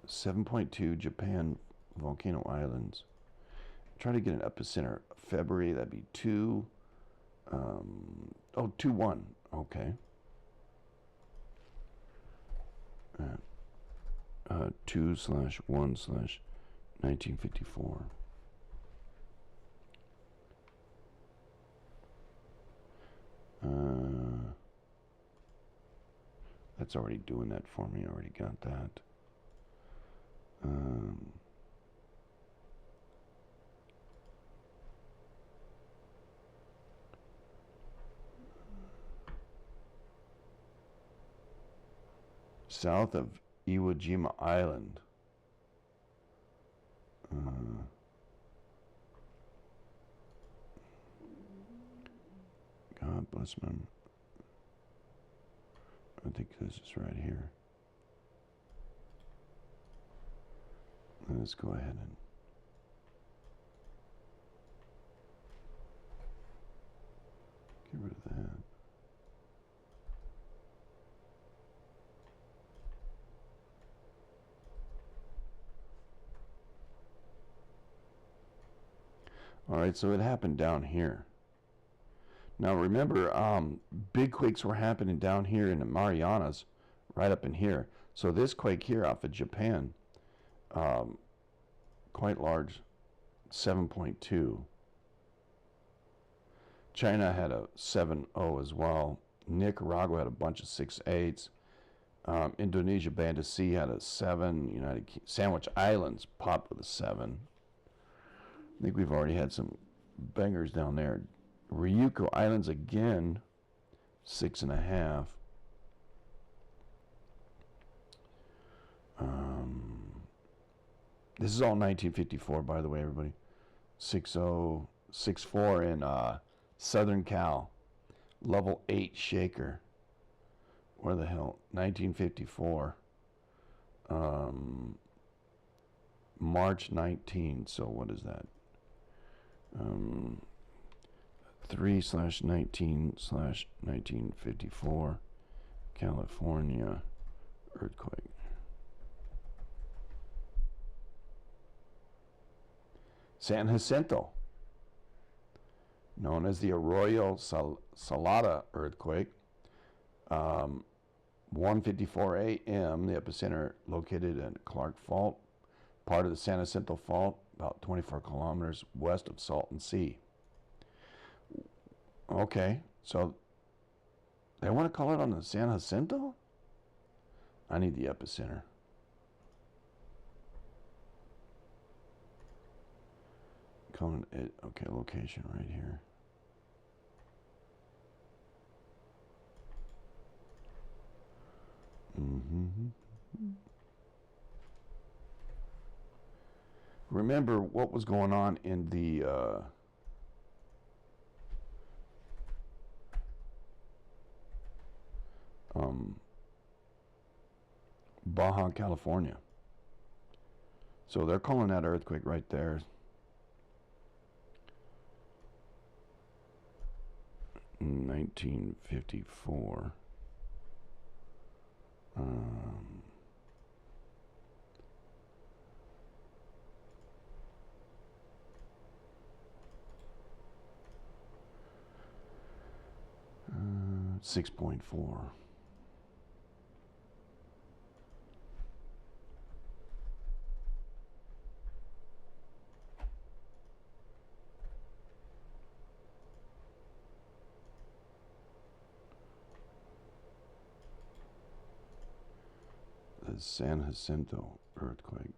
7.2 Japan Volcano Islands. Try to get an epicenter. February, that'd be 2. 2.1. Okay. 2/1/1954. That's already doing that for me. I already got that. South of Iwo Jima Island. God bless them. I think this is right here. Let's go ahead and get rid of that. All right, so it happened down here. Now remember, big quakes were happening down here in the Marianas, right up in here. So this quake here off of Japan, quite large, 7.2. China had a 7.0 as well. Nicaragua had a bunch of 6.8s. Indonesia, Banda Sea had a 7. Sandwich Islands popped with a 7. I think we've already had some bangers down there. Ryukyu Islands again, 6.5. This is all 1954, by the way, everybody. 6.0, 6.4 in Southern Cal. Level 8 shaker. Where the hell? 1954. March 19. So what is that? 3/19/1954 California earthquake. San Jacinto, known as the Arroyo Salada earthquake, 1:54 a.m. The epicenter located in Clark Fault, part of the San Jacinto Fault, about 24 kilometers west of Salton Sea. Okay, so they want to call it on the San Jacinto? I need the epicenter. Calling it, okay, location right here. Remember what was going on in the Baja California. So they're calling that earthquake right there 1954. 6.4. The San Jacinto earthquake.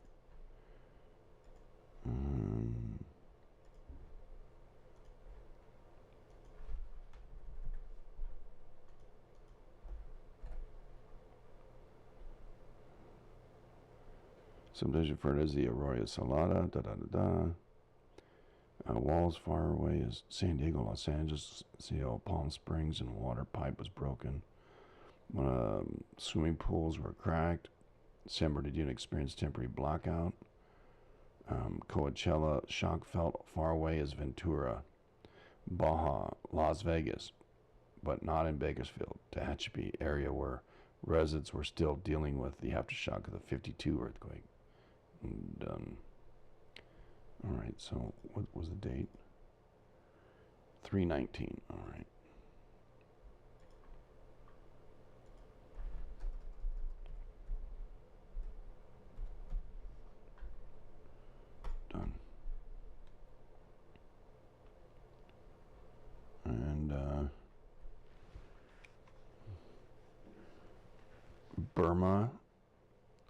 Sometimes referred as the Arroyo Salada. Walls far away as San Diego, Los Angeles, Seattle, Palm Springs, and water pipe was broken. Swimming pools were cracked. San Bernardino experienced temporary blackout. Coachella shock felt far away as Ventura, Baja, Las Vegas, but not in Bakersfield, Tehachapi area where residents were still dealing with the aftershock of the 52 earthquake. And, all right, so what was the date? 3/19, all right. Done. And Burma.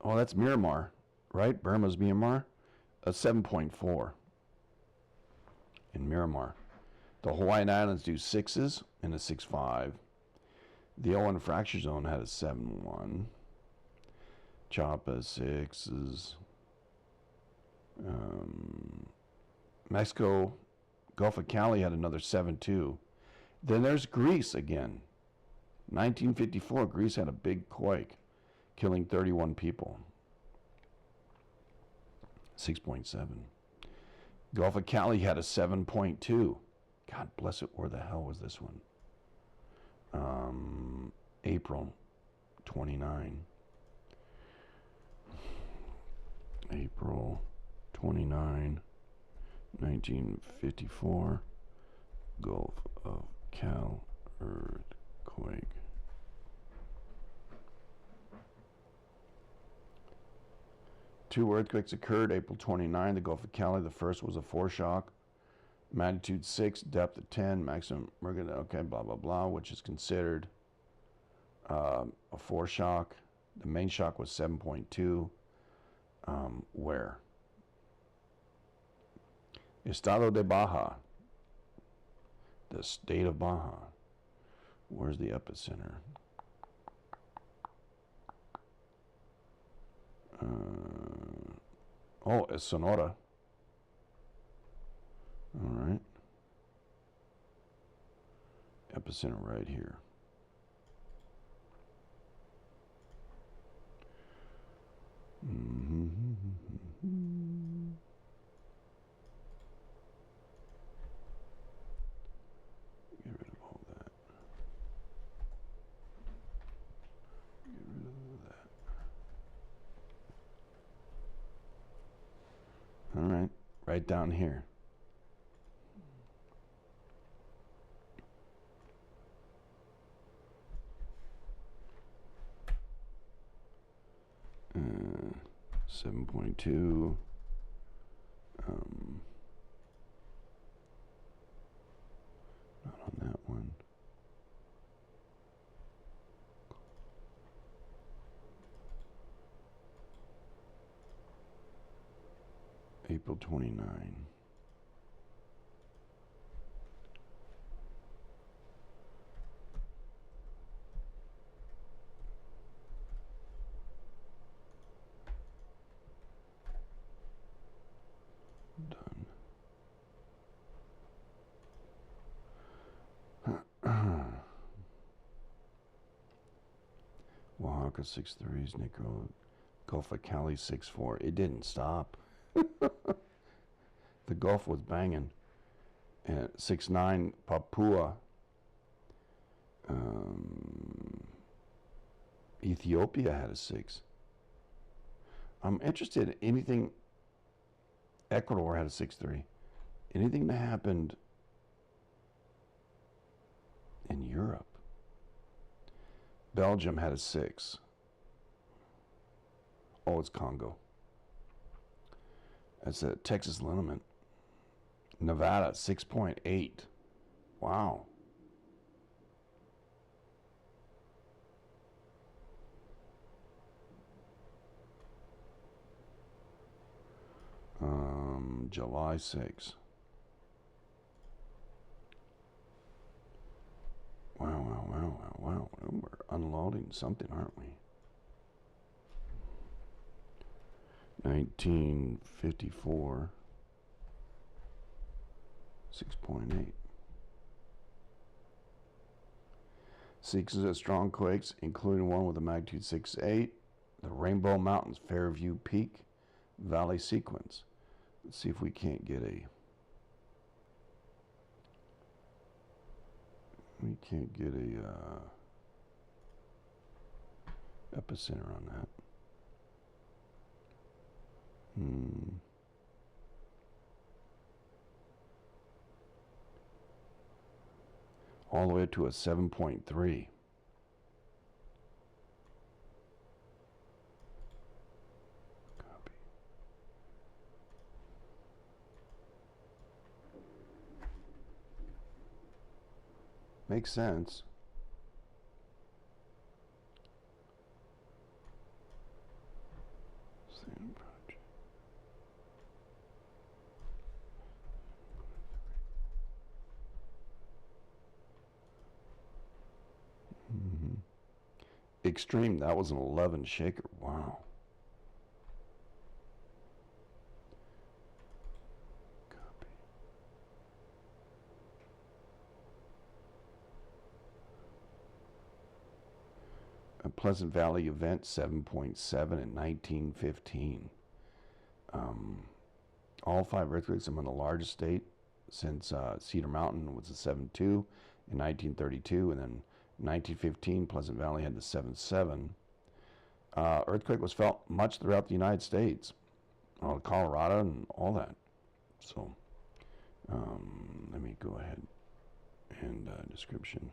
Oh, that's Myanmar, right? Burma's Myanmar. A 7.4 in Myanmar. The Hawaiian Islands do 6s and a 6.5. The O1 fracture zone had a 7.1. Chapa 6s. Mexico, Gulf of Cali had another 7.2. Then there's Greece again. 1954, Greece had a big quake, killing 31 people. 6.7. Gulf of Cali had a 7.2. God bless it, where the hell was this one? April 29. April 29, 1954, Gulf of Cal earthquake. Two earthquakes occurred April 29, the Gulf of Cali. The first was a foreshock, magnitude 6, depth of 10, maximum, okay, blah, blah, blah, which is considered a foreshock. The main shock was 7.2. Where? Estado de Baja, the state of Baja. Where's the epicenter? Oh, it's Sonora. All right. Epicenter right here. right down here. Uh, 7.2. Not on that one. April 29. Done. Oaxaca 6.3s, Nico, Gulf of Cali 6.4. It didn't stop. The Gulf was banging. And 6.9, Papua. Ethiopia had a 6. I'm interested in anything. Ecuador had a 6.3. Anything that happened in Europe. Belgium had a 6. Oh, it's Congo. That's a Texas liniment. Nevada, 6.8. Wow. July 6. Wow. We're unloading something, aren't we? 1954. 6.8. 6 strong quakes, including one with a magnitude 6.8. The Rainbow Mountains, Fairview Peak, Valley Sequence. Let's see if we can't get a... We can't get a epicenter on that. All the way to a 7.3. Copy. Makes sense. Same project. Extreme, that was an 11 shaker. Wow. Copy. A Pleasant Valley event, 7.7 in 1915. All 5 earthquakes among the largest state since Cedar Mountain was a 7.2 in 1932, and then 1915, Pleasant Valley had the 7.7. Earthquake was felt much throughout the United States, Colorado and all that. So let me go ahead and description,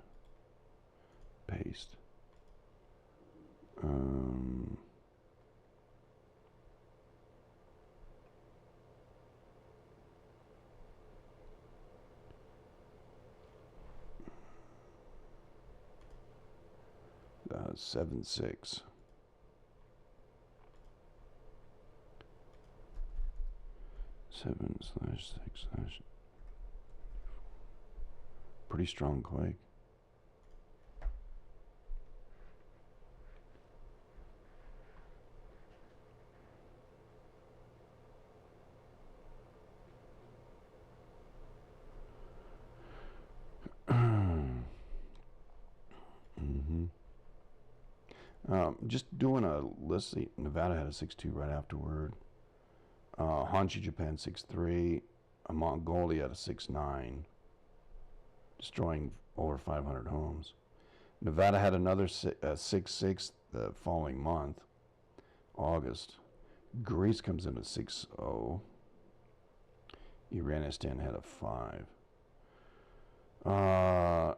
paste. 7.6. /6/. Pretty strong quake. Just doing a list. Nevada had a 6.2 right afterward. Hanshi, Japan, 6.3. Mongolia had a 6.9, destroying over 500 homes. Nevada had another 6.6 the following month, August. Greece comes in at 6.0. Iranistan had a 5.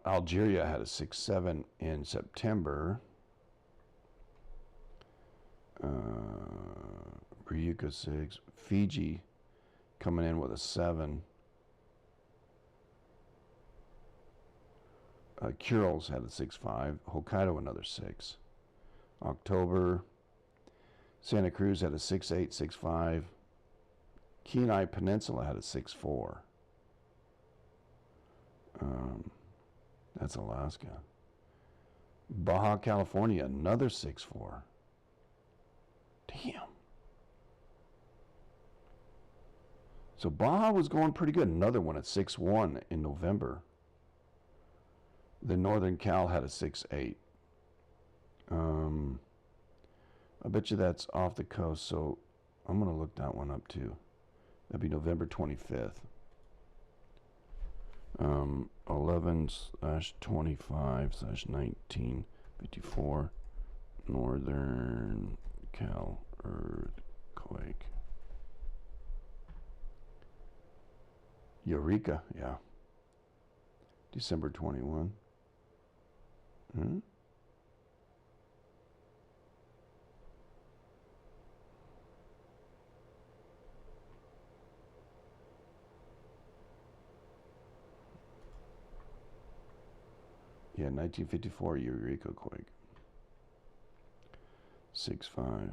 Algeria had a 6.7 in September. Ryuka 6. Fiji coming in with a 7. Kurils had a 6.5. Hokkaido another 6. October. Santa Cruz had a 6.8, 6.5. Kenai Peninsula had a 6.4. That's Alaska. Baja California, another 6.4. Damn. So Baja was going pretty good. Another one at 6.1 in November. The Northern Cal had a 6.8. I bet you that's off the coast, so I'm going to look that one up too. That'd be November 25th. 11/25/1954 Northern Cal earthquake. Eureka, yeah. December 21. Yeah, 1954 Eureka quake. 6.5.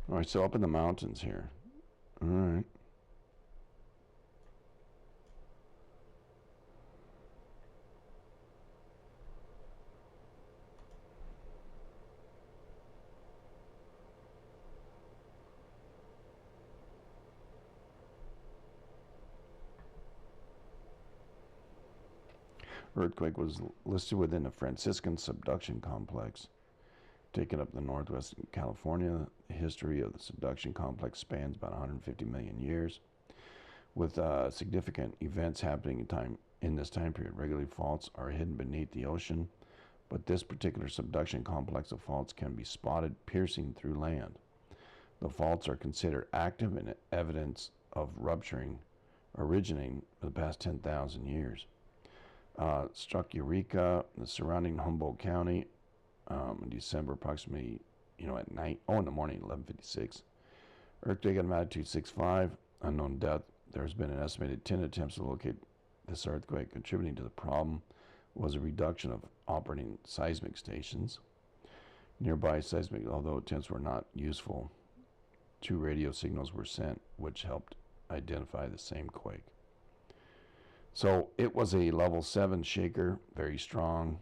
All right, so up in the mountains here. All right. Earthquake was listed within the Franciscan subduction complex, taking up the northwest California. The history of the subduction complex spans about 150 million years, with significant events happening in this time period. Regular faults are hidden beneath the ocean, but this particular subduction complex of faults can be spotted piercing through land. The faults are considered active and evidence of originating for the past 10,000 years. Struck Eureka, the surrounding Humboldt County, in December, approximately, at night. In the morning, 11:56. Earthquake at magnitude 6.5. Unknown depth. There's been an estimated 10 attempts to locate this earthquake. Contributing to the problem was a reduction of operating seismic stations. Nearby seismic, although attempts were not useful, 2 radio signals were sent, which helped identify the same quake. So it was a level 7 shaker, very strong.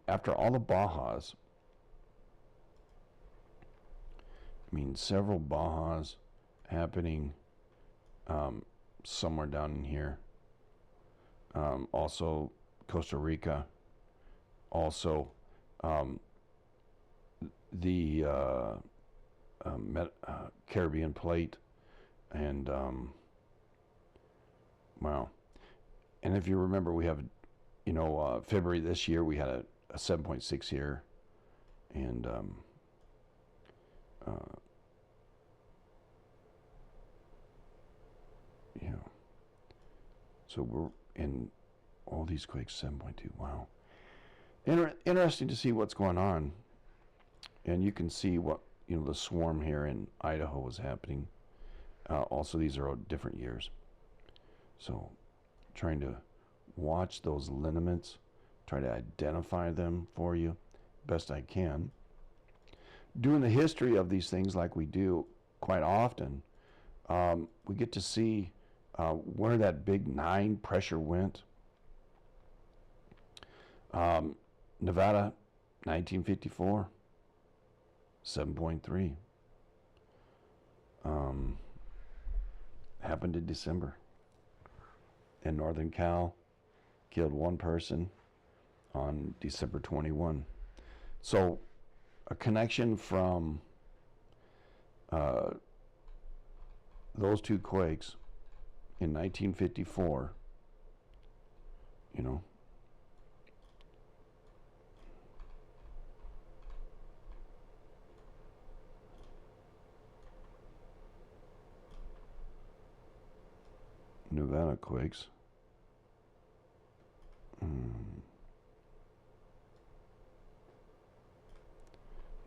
After all the Bajas, several Bajas happening somewhere down in here. Also Costa Rica. Also the Caribbean plate. And wow. And if you remember, we have, February this year, we had a 7.6 here. And so we're in all these quakes, 7.2. Wow. Interesting to see what's going on. And you can see what, the swarm here in Idaho was happening. Also, these are different years. So trying to watch those lineaments, try to identify them for you best I can. Doing the history of these things like we do quite often, we get to see where that big 9 pressure went. Nevada, 1954, 7.3. Happened in December. In Northern Cal, killed 1 person on December 21. So a connection from those 2 quakes in 1954, Nevada quakes.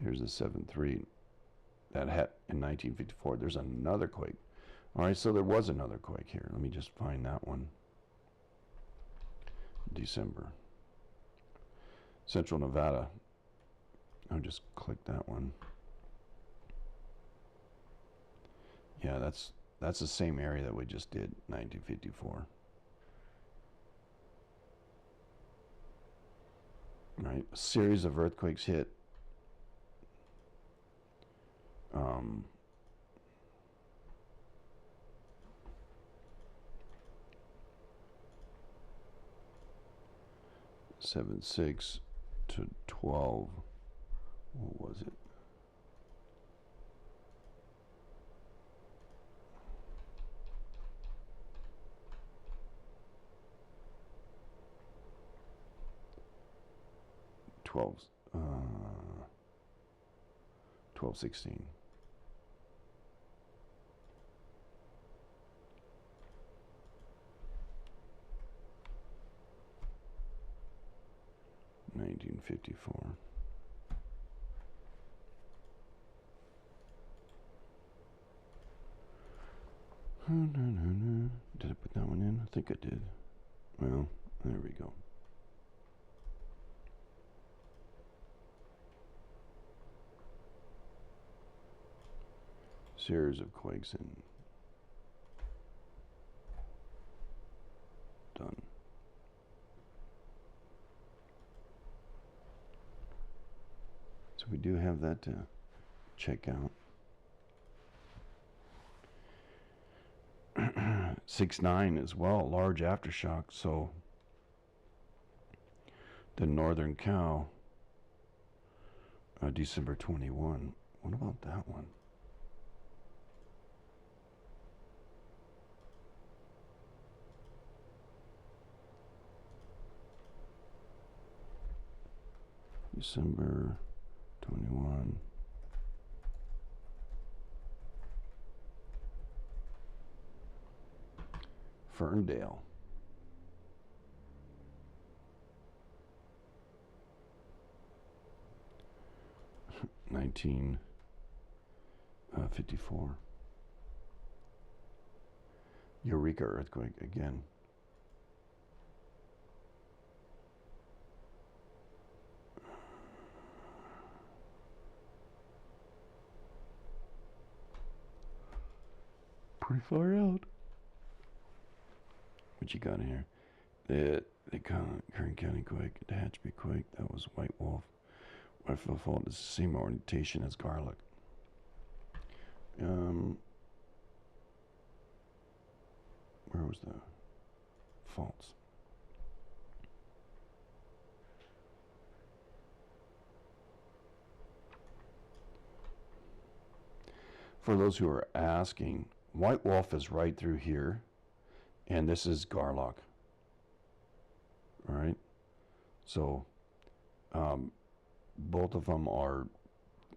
Here's the 7.3 that hit in 1954. There's another quake. All right, so there was another quake here. Let me just find that one. December. Central Nevada. I'll just click that one. Yeah, that's the same area that we just did, 1954. Right, a series of earthquakes hit. Seven 6 to 12. What was it? Twelve 16. $1954. Did I put that one in? I think I did. Well, there we go. Series of quakes in. Done. So we do have that to check out. 6.9 as well, large aftershock. So the Northern Cow, December 21. What about that one? December 21. Ferndale. $1954. Eureka earthquake again. Pretty far out. What you got here? The Kern County quake, the Hatchby quake, that was White Wolf. Whitefield fault is the same orientation as Garlic. Where was the faults? For those who are asking, White Wolf is right through here, and this is Garlock. All right, so both of them are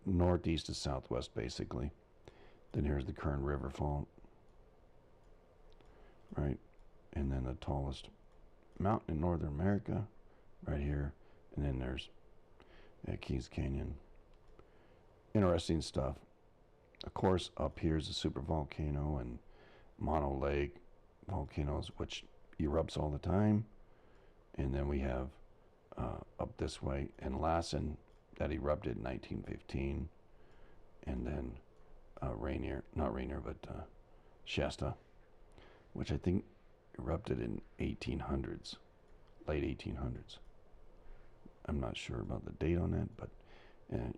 northeast to southwest, basically. Then here's the Kern River fault, right, and then the tallest mountain in Northern America, right here, and then there's Keys Canyon. Interesting stuff. Of course, up here is a supervolcano and Mono Lake volcanoes, which erupts all the time. And then we have up this way in Lassen that erupted in 1915. And then Shasta, which I think erupted in 1800s, late 1800s. I'm not sure about the date on that, but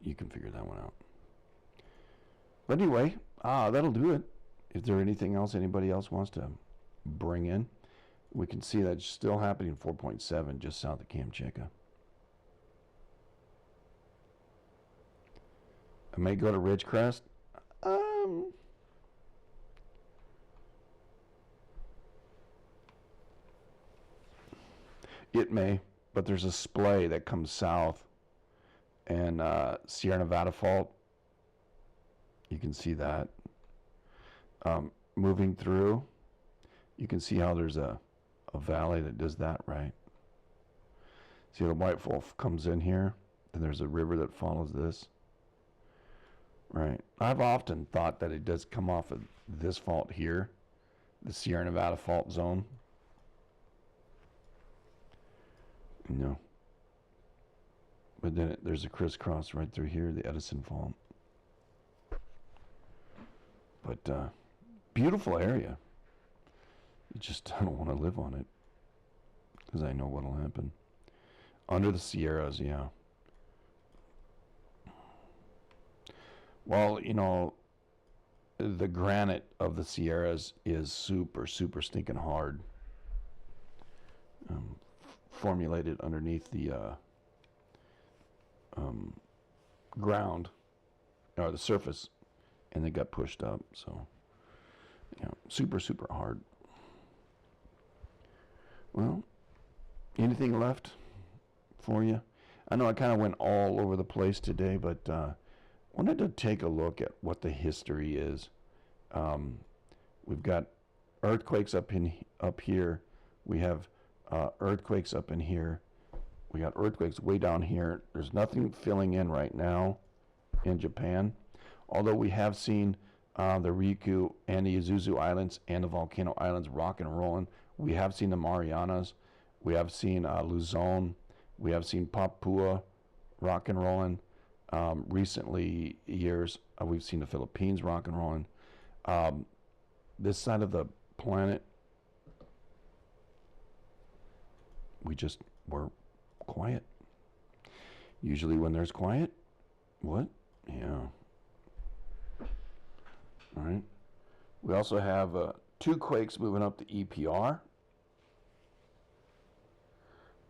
you can figure that one out. But anyway, that'll do it. Is there anything else anybody else wants to bring in? We can see that's still happening 4.7 just south of Kamchatka. I may go to Ridgecrest. It may, but there's a splay that comes south, and Sierra Nevada fault. You can see that moving through. You can see how there's a valley that does that, right? See, the White Wolf comes in here, and there's a river that follows this. Right. I've often thought that it does come off of this fault here, the Sierra Nevada fault zone. No. But then there's a crisscross right through here, the Edison fault. But beautiful area. You just don't want to live on it, because I know what'll happen. Under the Sierras, yeah. Well, you know, the granite of the Sierras is super, super stinking hard. Formulated underneath the ground, or the surface, and they got pushed up. So, yeah, super, super hard. Well, anything left for you? I know I kind of went all over the place today, but wanted to take a look at what the history is. We've got earthquakes up here. We have earthquakes up in here. We got earthquakes way down here. There's nothing filling in right now in Japan, although we have seen the Ryukyu and the Isuzu Islands and the Volcano Islands rock and rolling. We have seen the Marianas. We have seen Luzon. We have seen Papua rock and rolling. Recently years, we've seen the Philippines rock and rolling. This side of the planet, we just were quiet. Usually when there's quiet, what? Yeah. All right. We also have 2 quakes moving up the EPR.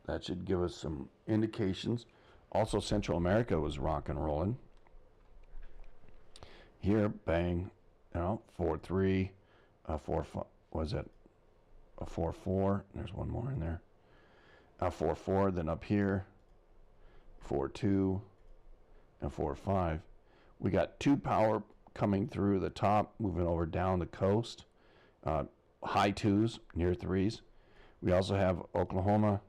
That should give us some indications. Also, Central America was rock and rolling. Here, bang, 4-3, 4-5. Was it a 4-4? There's one more in there. 4-4. Then up here, 4-2, and 4-5. We got 2 power coming through the top, moving over down the coast. High 2s, near 3s. We also have Oklahoma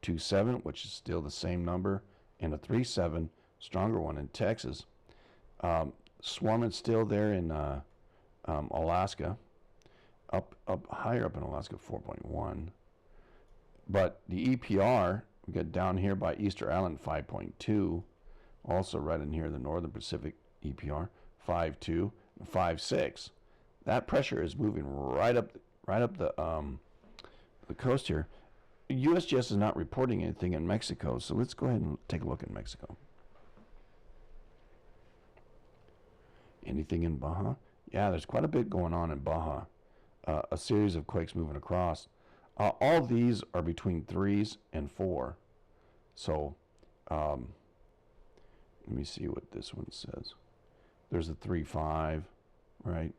2-7, which is still the same number, and a 3-7, stronger one in Texas. Swarming still there in Alaska, up higher up in Alaska, 4.1. But the EPR, we got down here by Easter Island, 5.2. Also right in here, the Northern Pacific EPR, 5.2, 5.6. That pressure is moving right up the coast here. USGS is not reporting anything in Mexico, so let's go ahead and take a look at Mexico. Anything in Baja? Yeah, there's quite a bit going on in Baja. A series of quakes moving across. All these are between 3s and 4. So, let me see what this one says. There's a 3-5, right?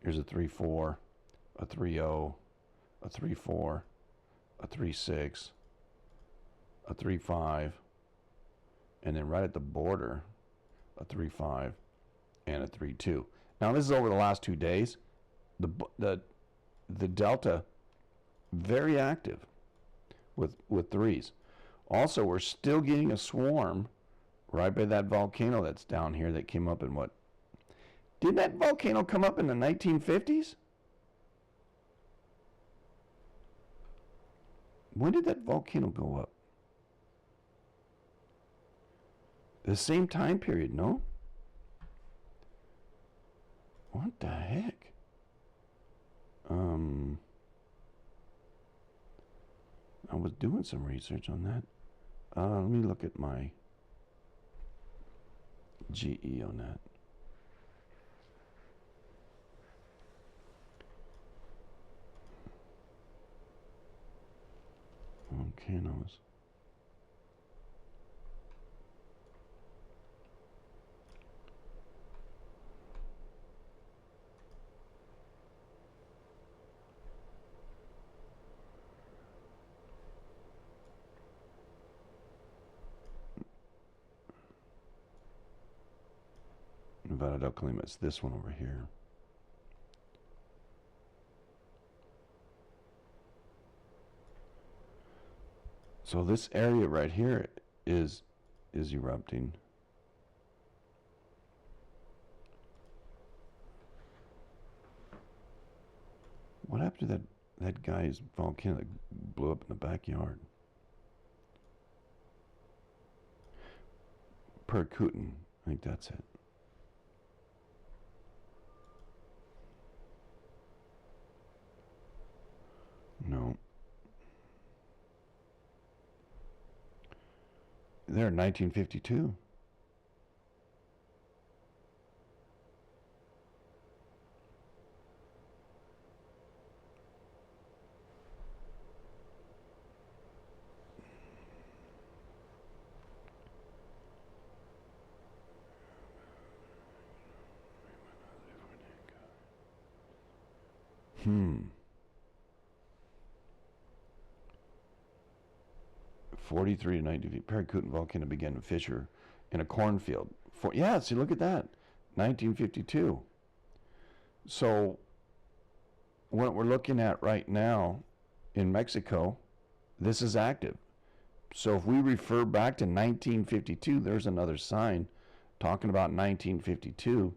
Here's a 3-4, a 3-0, a 3-4, a 3-6, a 3-5, and then right at the border, a 3-5 and a 3-2. Now this is over the last 2 days. The delta very active with 3s. Also, we're still getting a swarm right by that volcano that's down here that came up in what? Did that volcano come up in the 1950s? When did that volcano go up? The same time period, no? What the heck? I was doing some research on that. Let me look at my GE on that. Volcanoes. Nevada del Colima, it's this one over here. So this area right here is erupting. What happened to that guy's volcano that blew up in the backyard? Percootin, I think that's it. No. There in 1952. Hmm. 43 to 90 feet. Percootin volcano began to fissure in a cornfield. Yeah, see, look at that. 1952. So, what we're looking at right now in Mexico, this is active. So, if we refer back to 1952, there's another sign talking about 1952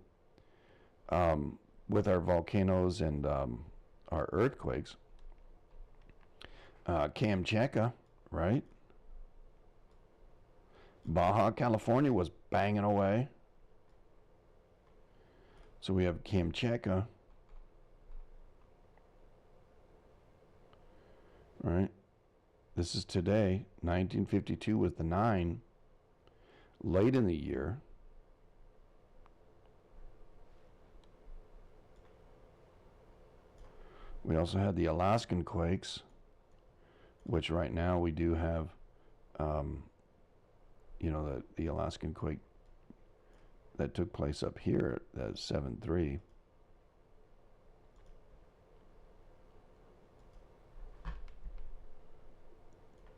with our volcanoes and our earthquakes. Kamchatka, right? Baja California was banging away. So we have Kamchatka. Right? This is today. 1952 was the 9. Late in the year. We also had the Alaskan quakes, which right now we do have, the Alaskan quake that took place up here, that's 7.3.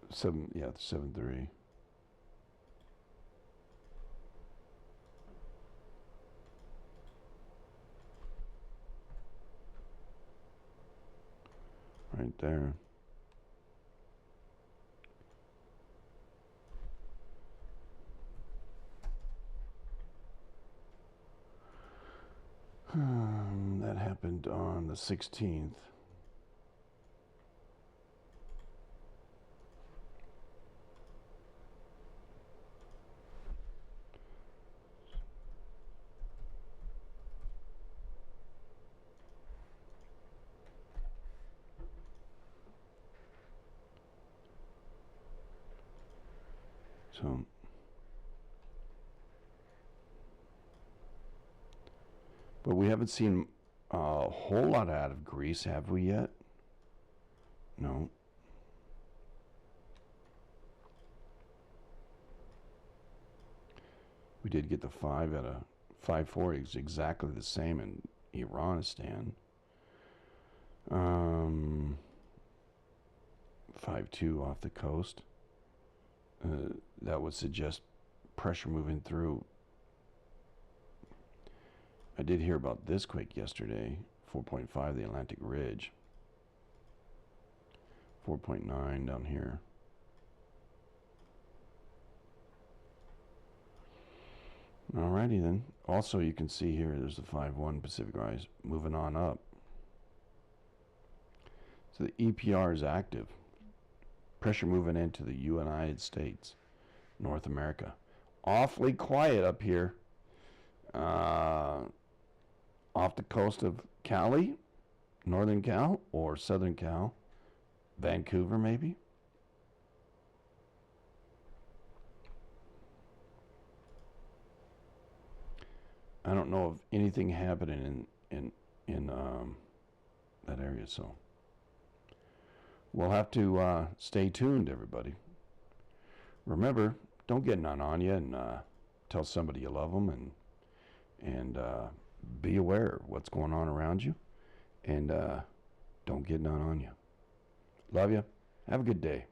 It's 7.3. Right there. That happened on the 16th. So, but we haven't seen a whole lot out of Greece, have we yet? No. We did get the 5 out of 5.4 is exactly the same in Iranistan. 5.2 off the coast. That would suggest pressure moving through. I did hear about this quake yesterday, 4.5, the Atlantic Ridge. 4.9 down here. Alrighty then. Also, you can see here there's the 5.1 Pacific Rise moving on up. So the EPR is active. Pressure moving into the United States, North America. Awfully quiet up here. Off the coast of Cali, Northern Cal, or Southern Cal. Vancouver, maybe. I don't know of anything happening in that area, so we'll have to stay tuned, everybody. Remember, don't get none on you, and tell somebody you love them, and be aware of what's going on around you, and don't get none on you. Love you. Have a good day.